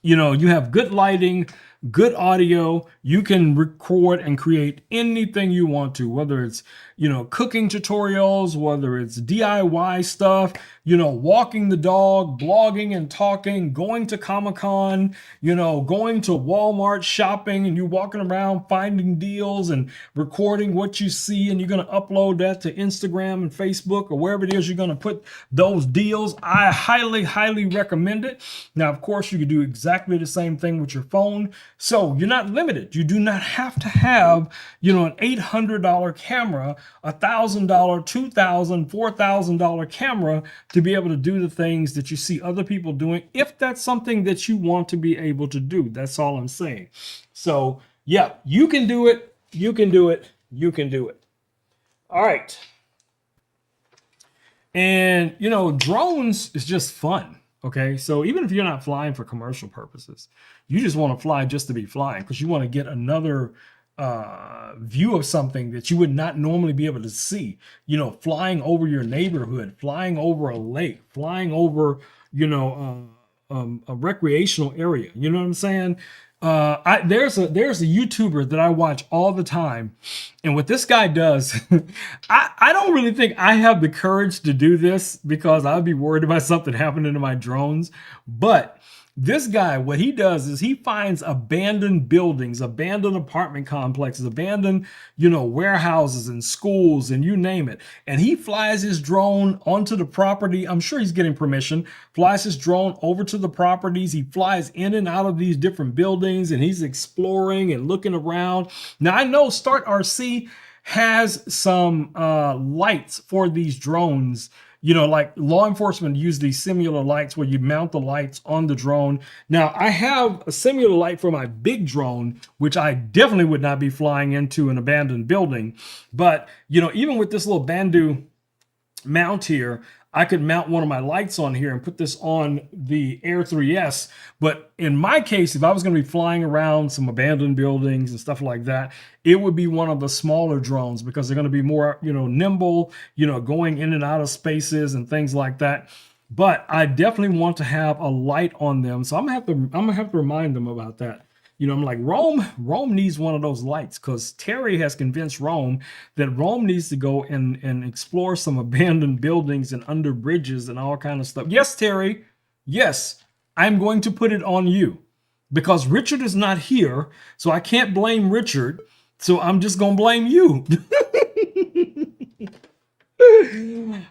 you know, you have good lighting, good audio, you can record and create anything you want to, whether it's, you know, cooking tutorials, whether it's DIY stuff, you know, walking the dog, blogging and talking, going to Comic-Con, you know, going to Walmart shopping, and you walking around finding deals and recording what you see, and you're going to upload that to Instagram and Facebook or wherever it is you're going to put those deals. I highly, highly recommend it. Now, of course, you can do exactly the same thing with your phone. So you're not limited. You do not have to have, you know, an $800 camera, $1,000, $2,000, $4,000 camera to be able to do the things that you see other people doing, if that's something that you want to be able to do. That's all I'm saying. So yeah, you can do it. You can do it. You can do it. All right. And, you know, drones is just fun. Okay. So even if you're not flying for commercial purposes, you just want to fly just to be flying, because you want to get another view of something that you would not normally be able to see, you know, flying over your neighborhood, flying over a lake, flying over, you know, a recreational area. You know what I'm saying? There's a YouTuber that I watch all the time, and what this guy does, I don't really think I have the courage to do this, because I'd be worried about something happening to my drones. But this guy, what he does is he finds abandoned buildings, abandoned apartment complexes, abandoned, you know, warehouses and schools and you name it. And he flies his drone onto the property. I'm sure he's getting permission, flies his drone over to the properties. He flies in and out of these different buildings, and he's exploring and looking around. Now, I know Start RC has some lights for these drones. You know, like law enforcement use these similar lights where you mount the lights on the drone. Now, I have a similar light for my big drone, which I definitely would not be flying into an abandoned building. But, you know, even with this little Bandu mount here, I could mount one of my lights on here and put this on the Air 3S. But in my case, if I was going to be flying around some abandoned buildings and stuff like that, it would be one of the smaller drones, because they're going to be more, you know, nimble, you know, going in and out of spaces and things like that. But I definitely want to have a light on them. So I'm gonna have to remind them about that. You know, I'm like, Rome needs one of those lights, because Terry has convinced Rome that Rome needs to go and explore some abandoned buildings and under bridges and all kind of stuff. Yes, Terry. Yes, I'm going to put it on you, because Richard is not here. So I can't blame Richard. So I'm just going to blame you.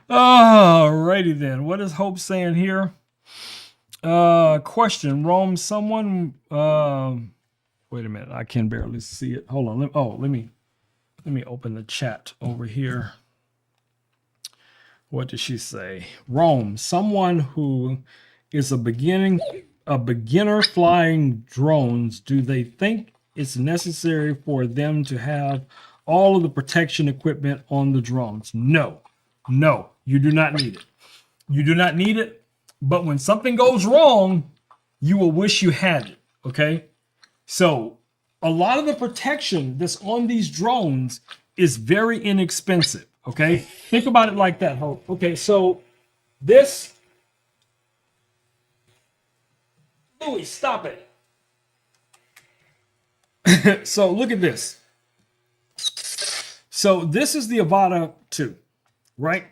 Alrighty then. What is Hope saying here? Question, Rome, someone, wait a minute, I can barely see it. Hold on. Let me open the chat over here. What did she say? Rome, someone who is a beginner flying drones, do they think it's necessary for them to have all of the protection equipment on the drones? No, you do not need it. You do not need it. But when something goes wrong, you will wish you had it. Okay. So a lot of the protection that's on these drones is very inexpensive. Okay. Think about it like that, Hope. Okay. So this, Louis, stop it. So look at this. So this is the Avata 2, right?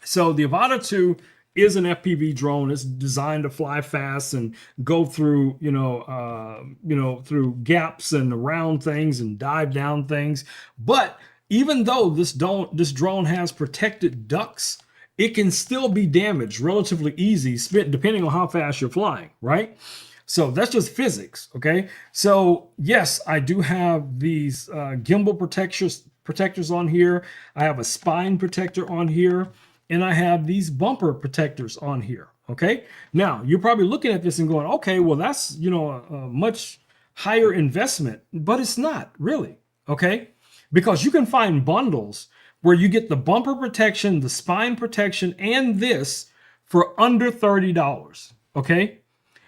So the Avata 2 is an FPV drone. It's designed to fly fast and go through, through gaps and around things and dive down things. But even though this drone has protected ducts it can still be damaged relatively easy, depending on how fast you're flying, right? So that's just physics, okay? So yes, I do have these gimbal protectors on here. I have a spine protector on here, and I have these bumper protectors on here, okay? Now, you're probably looking at this and going, okay, well, that's, you know, a much higher investment, but it's not really, okay? Because you can find bundles where you get the bumper protection, the spine protection, and this for under $30, okay?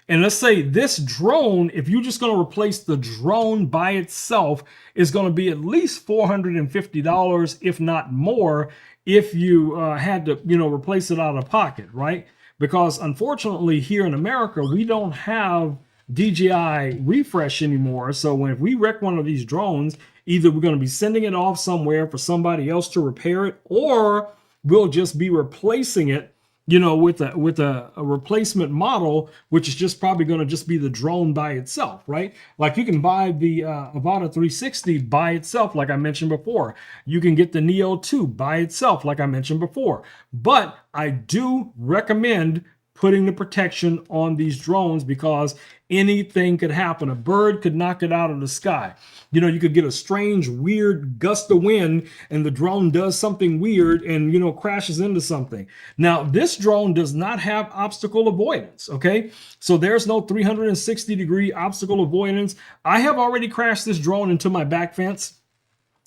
And let's say this drone, if you're just going to replace the drone by itself, is going to be at least $450, if not more, if you had to, you know, replace it out of pocket, right? Because unfortunately, here in America, we don't have DJI refresh anymore. So if we wreck one of these drones, either we're going to be sending it off somewhere for somebody else to repair it, or we'll just be replacing it, you know, with a replacement model, which is just probably going to just be the drone by itself, right? Like you can buy the Avata 360 by itself, like I mentioned before. You can get the Neo 2 by itself, like I mentioned before. But I do recommend putting the protection on these drones because anything could happen. A bird could knock it out of the sky. You know, you could get a strange, weird gust of wind and the drone does something weird and, you know, crashes into something. Now, this drone does not have obstacle avoidance, okay? So there's no 360-degree obstacle avoidance. I have already crashed this drone into my back fence.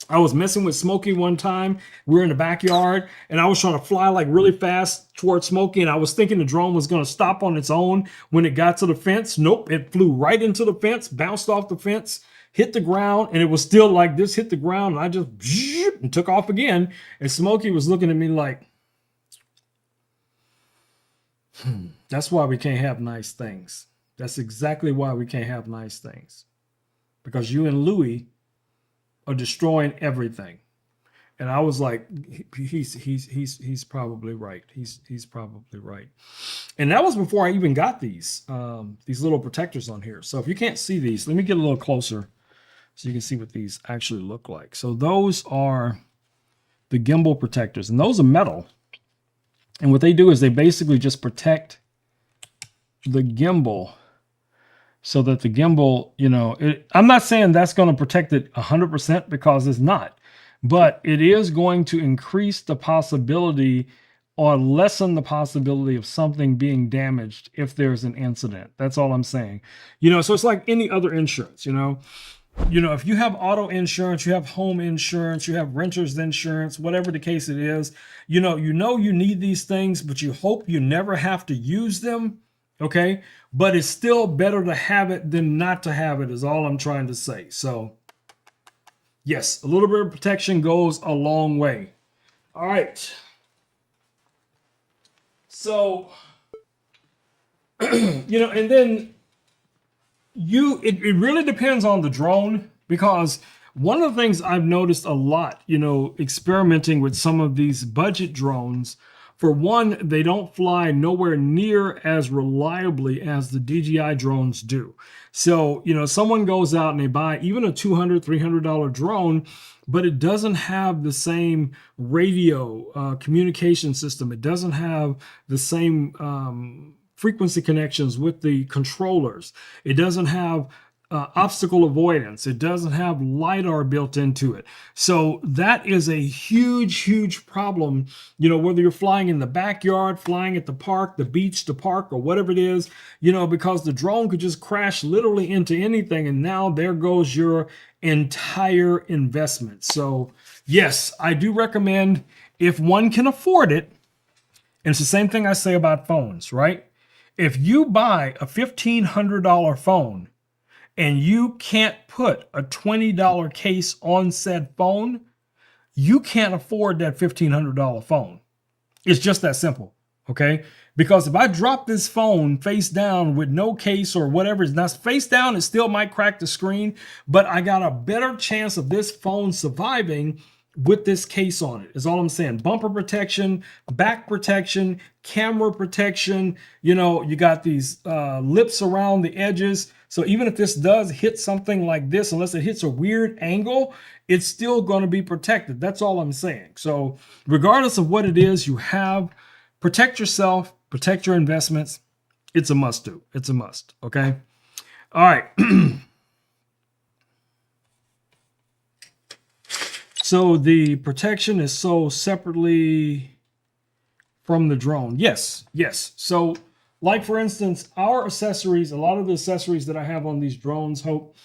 I was messing with Smokey one time. We were in the backyard and I was trying to fly like really fast towards Smokey, and I was thinking the drone was going to stop on its own when it got to the fence. Nope, it flew right into the fence, bounced off the fence, hit the ground, and it was still like this, hit the ground, and I just and took off again. And Smokey was looking at me like, that's why we can't have nice things. That's exactly why we can't have nice things. Because you and Louie are destroying everything. And I was like, he's probably right. He's probably right. And that was before I even got these little protectors on here. So if you can't see these, let me get a little closer so you can see what these actually look like. So those are the gimbal protectors, and those are metal. And what they do is they basically just protect the gimbal so that the gimbal, you know, I'm not saying that's going to protect it 100% because it's not, but it is going to increase the possibility or lessen the possibility of something being damaged if there's an incident. That's all I'm saying. You know, so it's like any other insurance, you know, if you have auto insurance, you have home insurance, you have renter's insurance, whatever the case it is, you know you need these things, but you hope you never have to use them. Okay, but it's still better to have it than not to have it, is all I'm trying to say. So yes, a little bit of protection goes a long way. All right. So, you know, and then it really depends on the drone, because one of the things I've noticed a lot, you know, experimenting with some of these budget drones, for one, they don't fly nowhere near as reliably as the DJI drones do. So, you know, someone goes out and they buy even a $200, $300 drone, but it doesn't have the same radio communication system. It doesn't have the same frequency connections with the controllers. It doesn't have obstacle avoidance. It doesn't have LiDAR built into it. So that is a huge, huge problem, you know, whether you're flying in the backyard, flying at the park, the beach, the park, or whatever it is, you know, because the drone could just crash literally into anything. And now there goes your entire investment. So yes, I do recommend, if one can afford it, and it's the same thing I say about phones, right? If you buy a $1,500 phone, and you can't put a $20 case on said phone, you can't afford that $1,500 phone. It's just that simple, okay? Because if I drop this phone face down with no case or whatever, it's not face down, it still might crack the screen, but I got a better chance of this phone surviving with this case on it, is all I'm saying. Bumper protection, back protection, camera protection. You know, you got these lips around the edges. So even if this does hit something like this, unless it hits a weird angle, it's still going to be protected. That's all I'm saying. So regardless of what it is you have, protect yourself, protect your investments. It's a must do. It's a must. Okay. All right. So the protection is sold separately from the drone. Yes, yes. So like for instance, our accessories, a lot of the accessories that I have on these drones, Hope,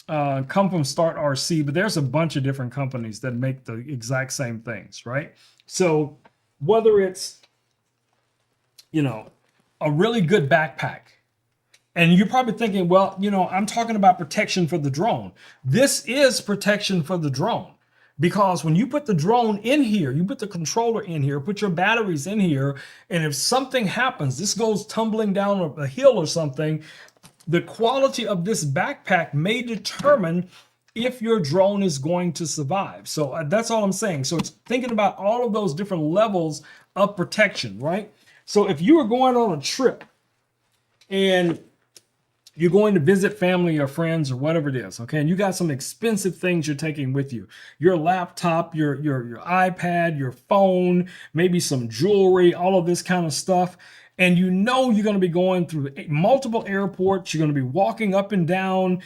come from Start RC, but there's a bunch of different companies that make the exact same things, right? So whether it's, you know, a really good backpack, and you're probably thinking, well, you know, I'm talking about protection for the drone. This is protection for the drone. Because when you put the drone in here, you put the controller in here, put your batteries in here, and if something happens, this goes tumbling down a hill or something, the quality of this backpack may determine if your drone is going to survive. So that's all I'm saying. So it's thinking about all of those different levels of protection, right? So if you were going on a trip and you're going to visit family or friends or whatever it is, okay? And you got some expensive things you're taking with you. Your laptop, your iPad, your phone, maybe some jewelry, all of this kind of stuff. And you know you're going to be going through multiple airports. You're going to be walking up and down,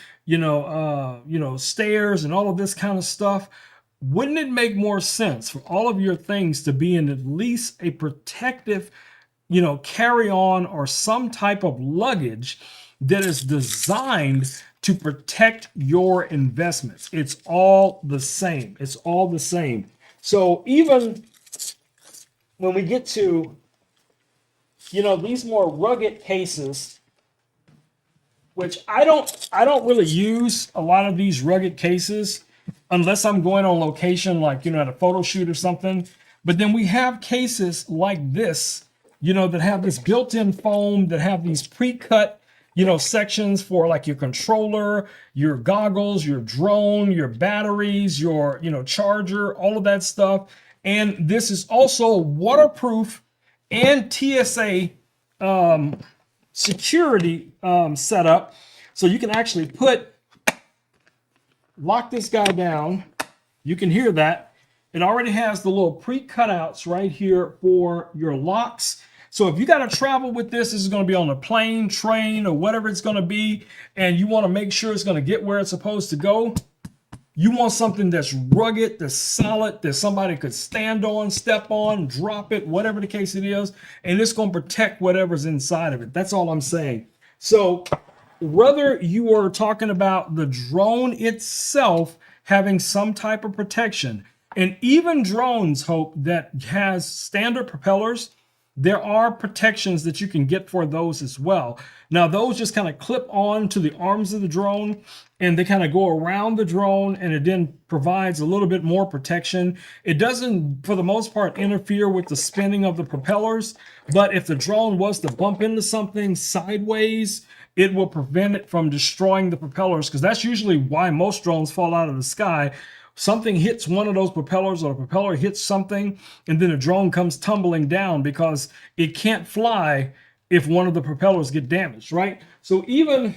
stairs and all of this kind of stuff. Wouldn't it make more sense for all of your things to be in at least a protective, carry-on or some type of luggage that is designed to protect your investments? It's all the same. It's all the same. So even when we get to, these more rugged cases, which I don't really use a lot of these rugged cases unless I'm going on location, like, at a photo shoot or something. But then we have cases like this, that have this built-in foam, that have these pre-cut sections for like your controller, your goggles, your drone, your batteries, your, charger, all of that stuff. And this is also waterproof and TSA security setup. So you can actually lock this guy down. You can hear that. It already has the little pre-cutouts right here for your locks. So if you got to travel with this, this is going to be on a plane, train, or whatever it's going to be, and you want to make sure it's going to get where it's supposed to go, you want something that's rugged, that's solid, that somebody could stand on, step on, drop it, whatever the case it is, and it's going to protect whatever's inside of it. That's all I'm saying. So whether you are talking about the drone itself having some type of protection, and even drones, Hope, that has standard propellers, there are protections that you can get for those as well. Now, those just kind of clip on to the arms of the drone, and they kind of go around the drone, and it then provides a little bit more protection. It doesn't, for the most part, interfere with the spinning of the propellers, but if the drone was to bump into something sideways, it will prevent it from destroying the propellers, because that's usually why most drones fall out of the sky. Something hits one of those propellers, or a propeller hits something, and then the drone comes tumbling down because it can't fly if one of the propellers get damaged, right? So even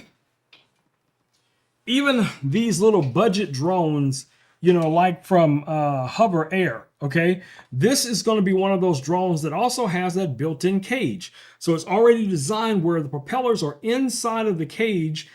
these little budget drones, like from Hover Air, okay? This is going to be one of those drones that also has that built-in cage. So it's already designed where the propellers are inside of the cage,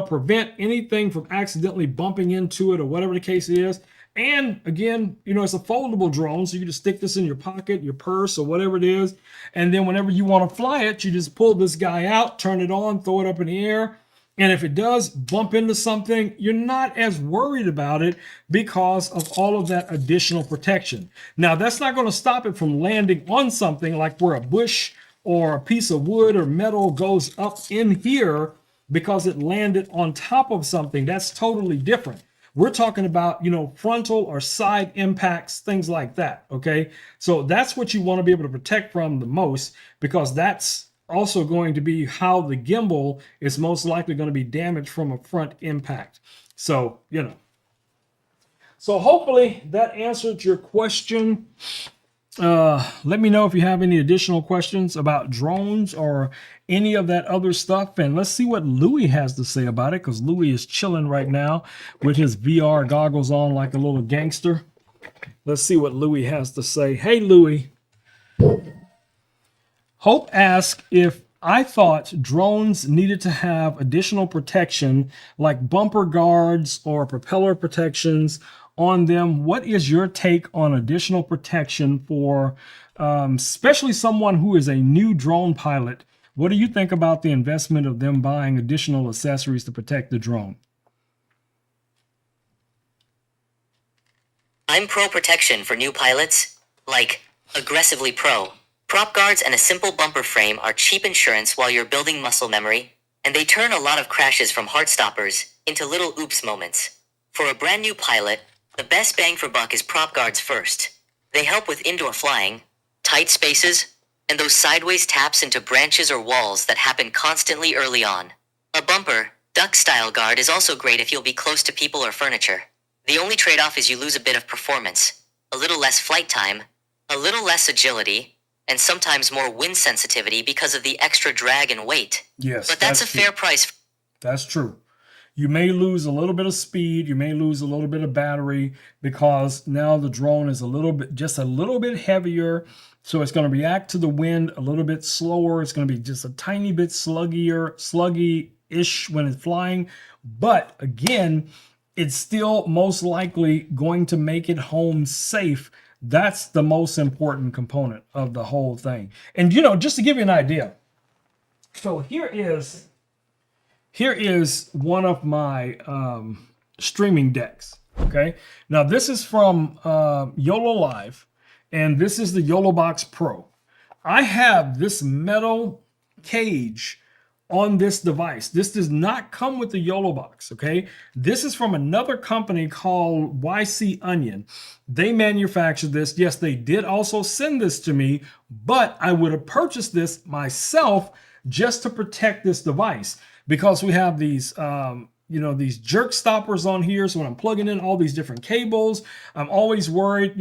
prevent anything from accidentally bumping into it or whatever the case is. And again, it's a foldable drone, so you can just stick this in your pocket, your purse, or whatever it is. And then whenever you want to fly it, you just pull this guy out, turn it on, throw it up in the air. And if it does bump into something, you're not as worried about it because of all of that additional protection. Now, that's not going to stop it from landing on something like where a bush or a piece of wood or metal goes up in here because it landed on top of something. That's totally different. We're talking about, frontal or side impacts, things like that, okay? So that's what you want to be able to protect from the most, because that's also going to be how the gimbal is most likely going to be damaged from a front impact. So, So hopefully that answered your question. Let me know if you have any additional questions about drones or any of that other stuff. And let's see what Louis has to say about it, because Louis is chilling right now with his VR goggles on like a little gangster. Let's see what Louis has to say. Hey, Louis. Hope asked if I thought drones needed to have additional protection like bumper guards or propeller protections on them. What is your take on additional protection for especially someone who is a new drone pilot? What do you think about the investment of them buying additional accessories to protect the drone? I'm pro protection for new pilots, like aggressively pro. Prop guards and a simple bumper frame are cheap insurance while you're building muscle memory, and they turn a lot of crashes from heart stoppers into little oops moments. For a brand new pilot, the best bang for buck is prop guards first. They help with indoor flying, tight spaces, and those sideways taps into branches or walls that happen constantly early on. A bumper, duck-style guard is also great if you'll be close to people or furniture. The only trade-off is you lose a bit of performance, a little less flight time, a little less agility, and sometimes more wind sensitivity because of the extra drag and weight. Yes, but that's a fair price. That's true. You may lose a little bit of speed. You may lose a little bit of battery because now the drone is just a little bit heavier. So it's going to react to the wind a little bit slower. It's going to be just a tiny bit sluggy-ish when it's flying. But again, it's still most likely going to make it home safe. That's the most important component of the whole thing. And, just to give you an idea. So here is one of my streaming decks. Okay. Now this is from YOLO Live, and this is the YOLO Box Pro. I have this metal cage on this device. This does not come with the YOLO box, okay? This is from another company called YC Onion. They manufactured this. Yes, they did also send this to me, but I would have purchased this myself just to protect this device because we have these these jerk stoppers on here. So when I'm plugging in all these different cables, I'm always worried,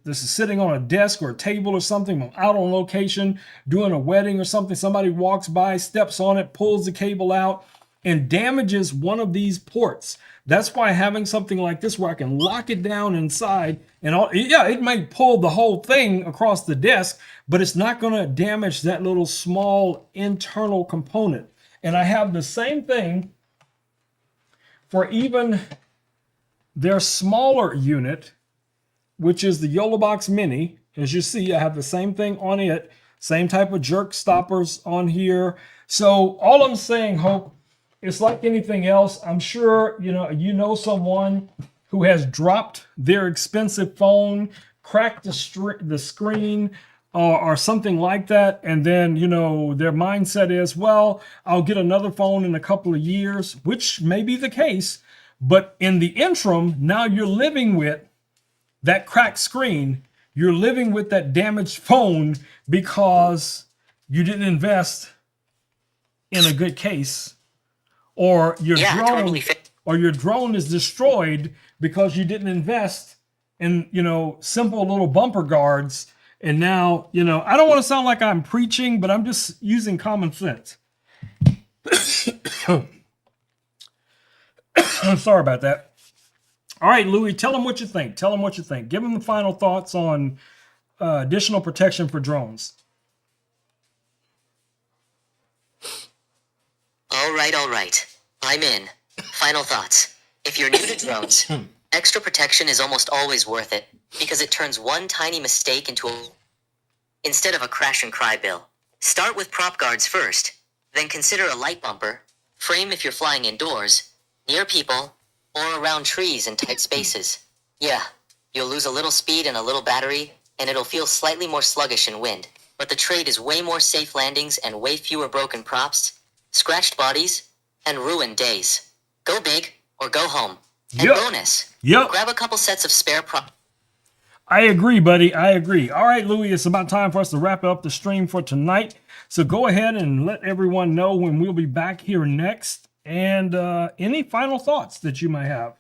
this is sitting on a desk or a table or something. I'm out on location doing a wedding or something. Somebody walks by, steps on it, pulls the cable out and damages one of these ports. That's why having something like this where I can lock it down inside and it might pull the whole thing across the desk, but it's not going to damage that little small internal component. And I have the same thing for even their smaller unit, which is the YOLO Box Mini. As you see, I have the same thing on it, same type of jerk stoppers on here. So all I'm saying, Hope, it's like anything else. I'm sure you know someone who has dropped their expensive phone, cracked the screen, or something like that, and then their mindset is, well, I'll get another phone in a couple of years, which may be the case, but in the interim, now you're living with that cracked screen, you're living with that damaged phone because you didn't invest in a good case, or your drone is destroyed because you didn't invest in simple little bumper guards. And now, I don't want to sound like I'm preaching, but I'm just using common sense. Sorry about that. All right, Louis, tell them what you think. Give them the final thoughts on additional protection for drones. All right. I'm in. Final thoughts. If you're new to drones, extra protection is almost always worth it because it turns one tiny mistake instead of a crash and cry bill. Start with prop guards first, then consider a light bumper, frame if you're flying indoors, near people, or around trees in tight spaces. Yeah, you'll lose a little speed and a little battery, and it'll feel slightly more sluggish in wind, but the trade is way more safe landings and way fewer broken props, scratched bodies, and ruined days. Go big or go home. And bonus, grab a couple sets of spare props. I agree, buddy. I agree. All right, Louis, it's about time for us to wrap up the stream for tonight. So go ahead and let everyone know when we'll be back here next and any final thoughts that you might have.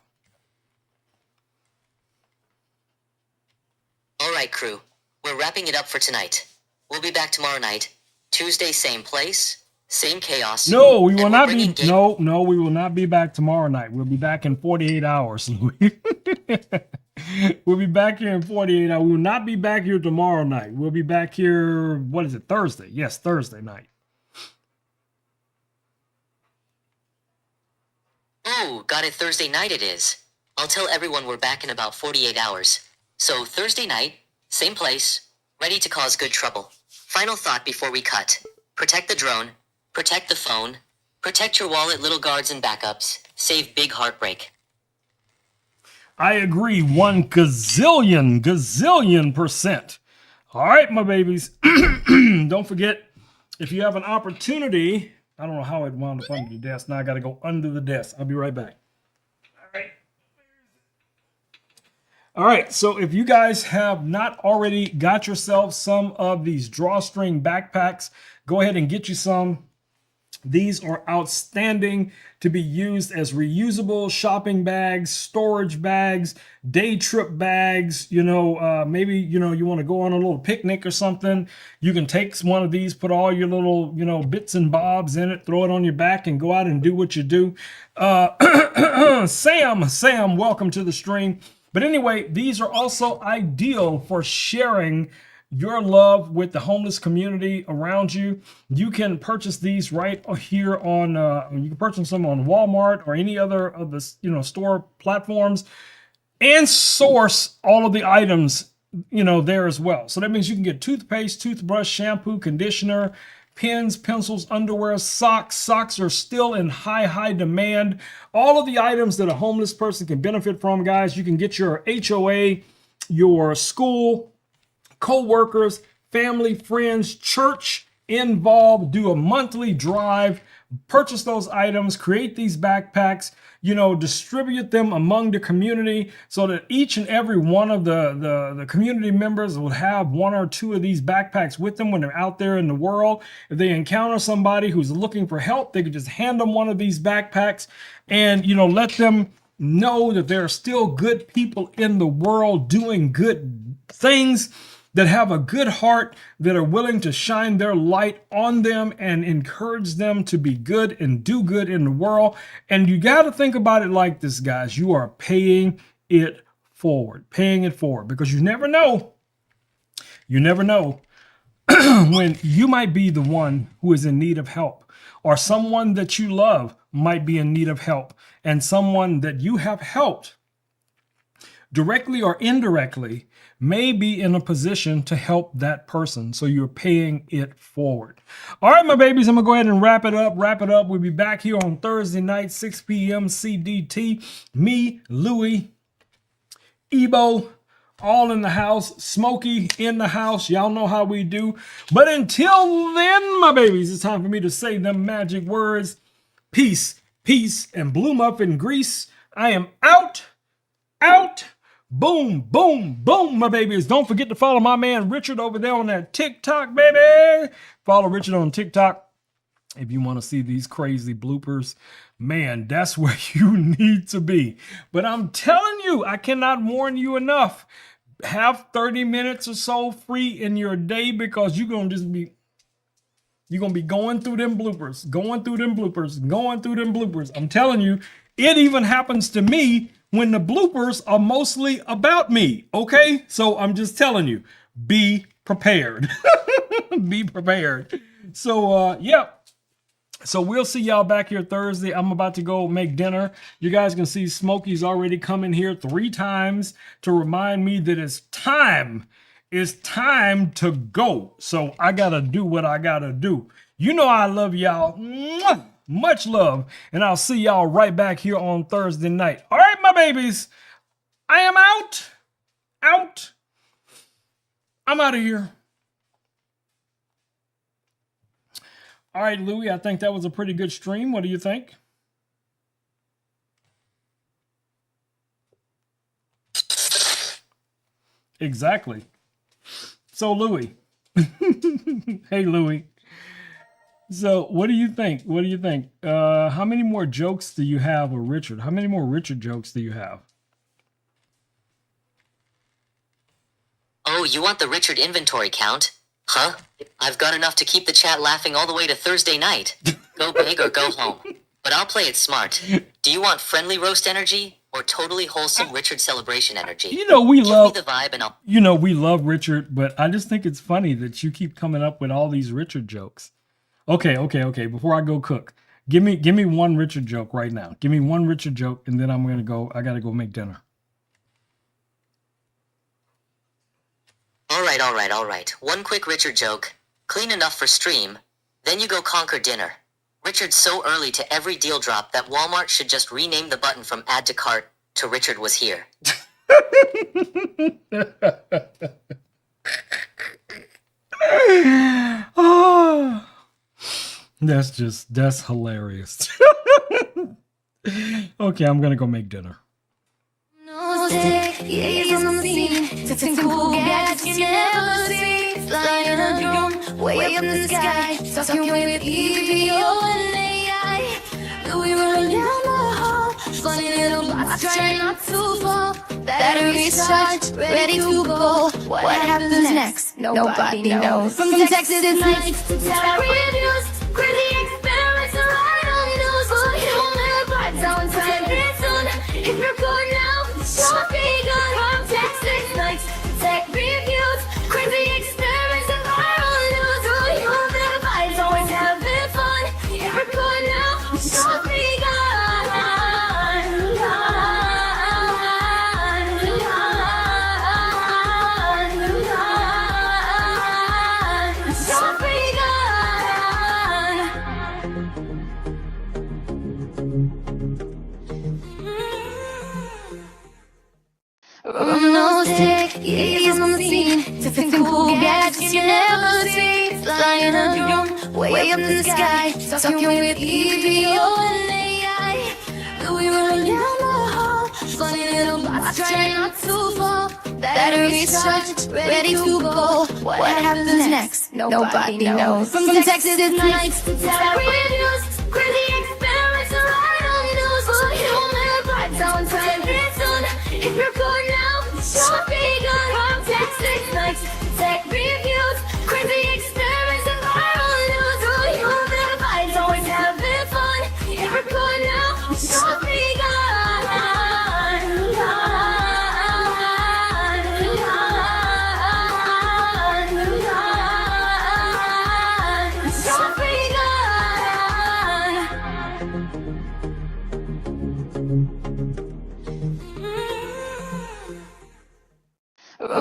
Alright, crew. We're wrapping it up for tonight. We'll be back tomorrow night. Tuesday, same place, same chaos. No, we will and we're not be. bringing game- No, we will not be back tomorrow night. We'll be back in 48 hours. We'll be back here in 48 hours. We will not be back here tomorrow night. We'll be back here, what is it, Thursday? Yes, Thursday night. Oh, got it, Thursday night it is. I'll tell everyone we're back in about 48 hours. So Thursday night, same place, ready to cause good trouble. Final thought before we cut. Protect the drone, protect the phone, protect your wallet, little guards and backups, save big heartbreak. I agree 1 gazillion percent. All right, my babies. Don't forget, if you have an opportunity, I don't know how it wound up under the desk. Now I got to go under the desk. I'll be right back. All right, so if you guys have not already got yourself some of these drawstring backpacks, go ahead and get you some. These are outstanding to be used as reusable shopping bags, storage bags, day trip bags. Maybe, you want to go on a little picnic or something. You can take one of these, put all your little, bits and bobs in it, throw it on your back and go out and do what you do. Sam, welcome to the stream. But anyway, these are also ideal for sharing your love with the homeless community around you. You can purchase these right here on, you can purchase them on Walmart or any other of the, store platforms, and source all of the items, there as well. So that means you can get toothpaste, toothbrush, shampoo, conditioner, pens, pencils, underwear, socks. Socks are still in high demand. All of the items that a homeless person can benefit from, guys. You can get your HOA, your school, co-workers, family, friends, church involved, do a monthly drive, purchase those items, create these backpacks, distribute them among the community so that each and every one of the community members will have 1 or 2 of these backpacks with them when they're out there in the world. If they encounter somebody who's looking for help, they could just hand them one of these backpacks and, let them know that there are still good people in the world doing good things, that have a good heart, that are willing to shine their light on them and encourage them to be good and do good in the world. And you got to think about it like this, guys. You are paying it forward, because you never know when you might be the one who is in need of help, or someone that you love might be in need of help, and someone that you have helped directly or indirectly may be in a position to help that person. So you're paying it forward. All right, my babies, I'm gonna go ahead and wrap it up. We'll be back here on Thursday night, 6 p.m. CDT. Me, Louie, Ebo, all in the house. Smokey in the house. Y'all know how we do. But until then, my babies, it's time for me to say them magic words. Peace, and bloom up in grease. I am out. Boom, my babies. Don't forget to follow my man Richard over there on that TikTok, baby. Follow Richard on TikTok if you want to see these crazy bloopers. Man, that's where you need to be. But I'm telling you, I cannot warn you enough. Have 30 minutes or so free in your day, because you're going to be going through them bloopers. I'm telling you, it even happens to me when the bloopers are mostly about me, okay? So I'm just telling you, be prepared. Be prepared. So, yeah. So we'll see y'all back here Thursday. I'm about to go make dinner. You guys can see Smokey's already come in here 3 times to remind me that it's time. It's time to go. So I got to do what I got to do. You know I love y'all. Mwah! Much love. And I'll see y'all right back here on Thursday night. All right, my babies. I am out. I'm out of here. All right, Louie, I think that was a pretty good stream. What do you think? Exactly. So, Louie. Hey, Louie. So, what do you think? How many more jokes do you have with Richard? How many more Richard jokes do you have? Oh, you want the Richard inventory count? Huh? I've got enough to keep the chat laughing all the way to Thursday night. Go big or go home. But I'll play it smart. Do you want friendly roast energy or totally wholesome Richard celebration energy? You know we Give love me the vibe and I'll... You know we love Richard, but I just think it's funny that you keep coming up with all these Richard jokes. Okay. Before I go cook, give me one Richard joke right now. Give me one Richard joke, and then I gotta go make dinner. All right. One quick Richard joke. Clean enough for stream. Then you go conquer dinner. Richard's so early to every deal drop that Walmart should just rename the button from add to cart to Richard was here. Oh, that's hilarious. Okay, I'm gonna go make dinner. No tech, is on the scene. Fixing cool gadgets you never see. Flying a drone way up in the sky. Talking with EVO and AI. We run down the hall. Funny little bots trying not to fall. Batteries charged, ready to go. What happens next? Nobody knows. From Texas to nights to reviews. Crazy experiments are right on the news. But you won't live right down time. It's soon. If you're good now, don't be good. From Texas nights to tech reviews. Crazy experiments are right on the news. But you won't live right, always having fun. If you're good now, don't be good. No tech, is on the scene. Fixing cool gadgets you never see. Flying a drone way up in the sky. Talking with EVO and AI. We run down the hall. Funny little bots trying not to fall. Batteries charged, ready to go. What happens next? Nobody knows. From Texas to nights to reviews. Crazy experiments are right on the news. But you won't live right down time. It's soon. If you're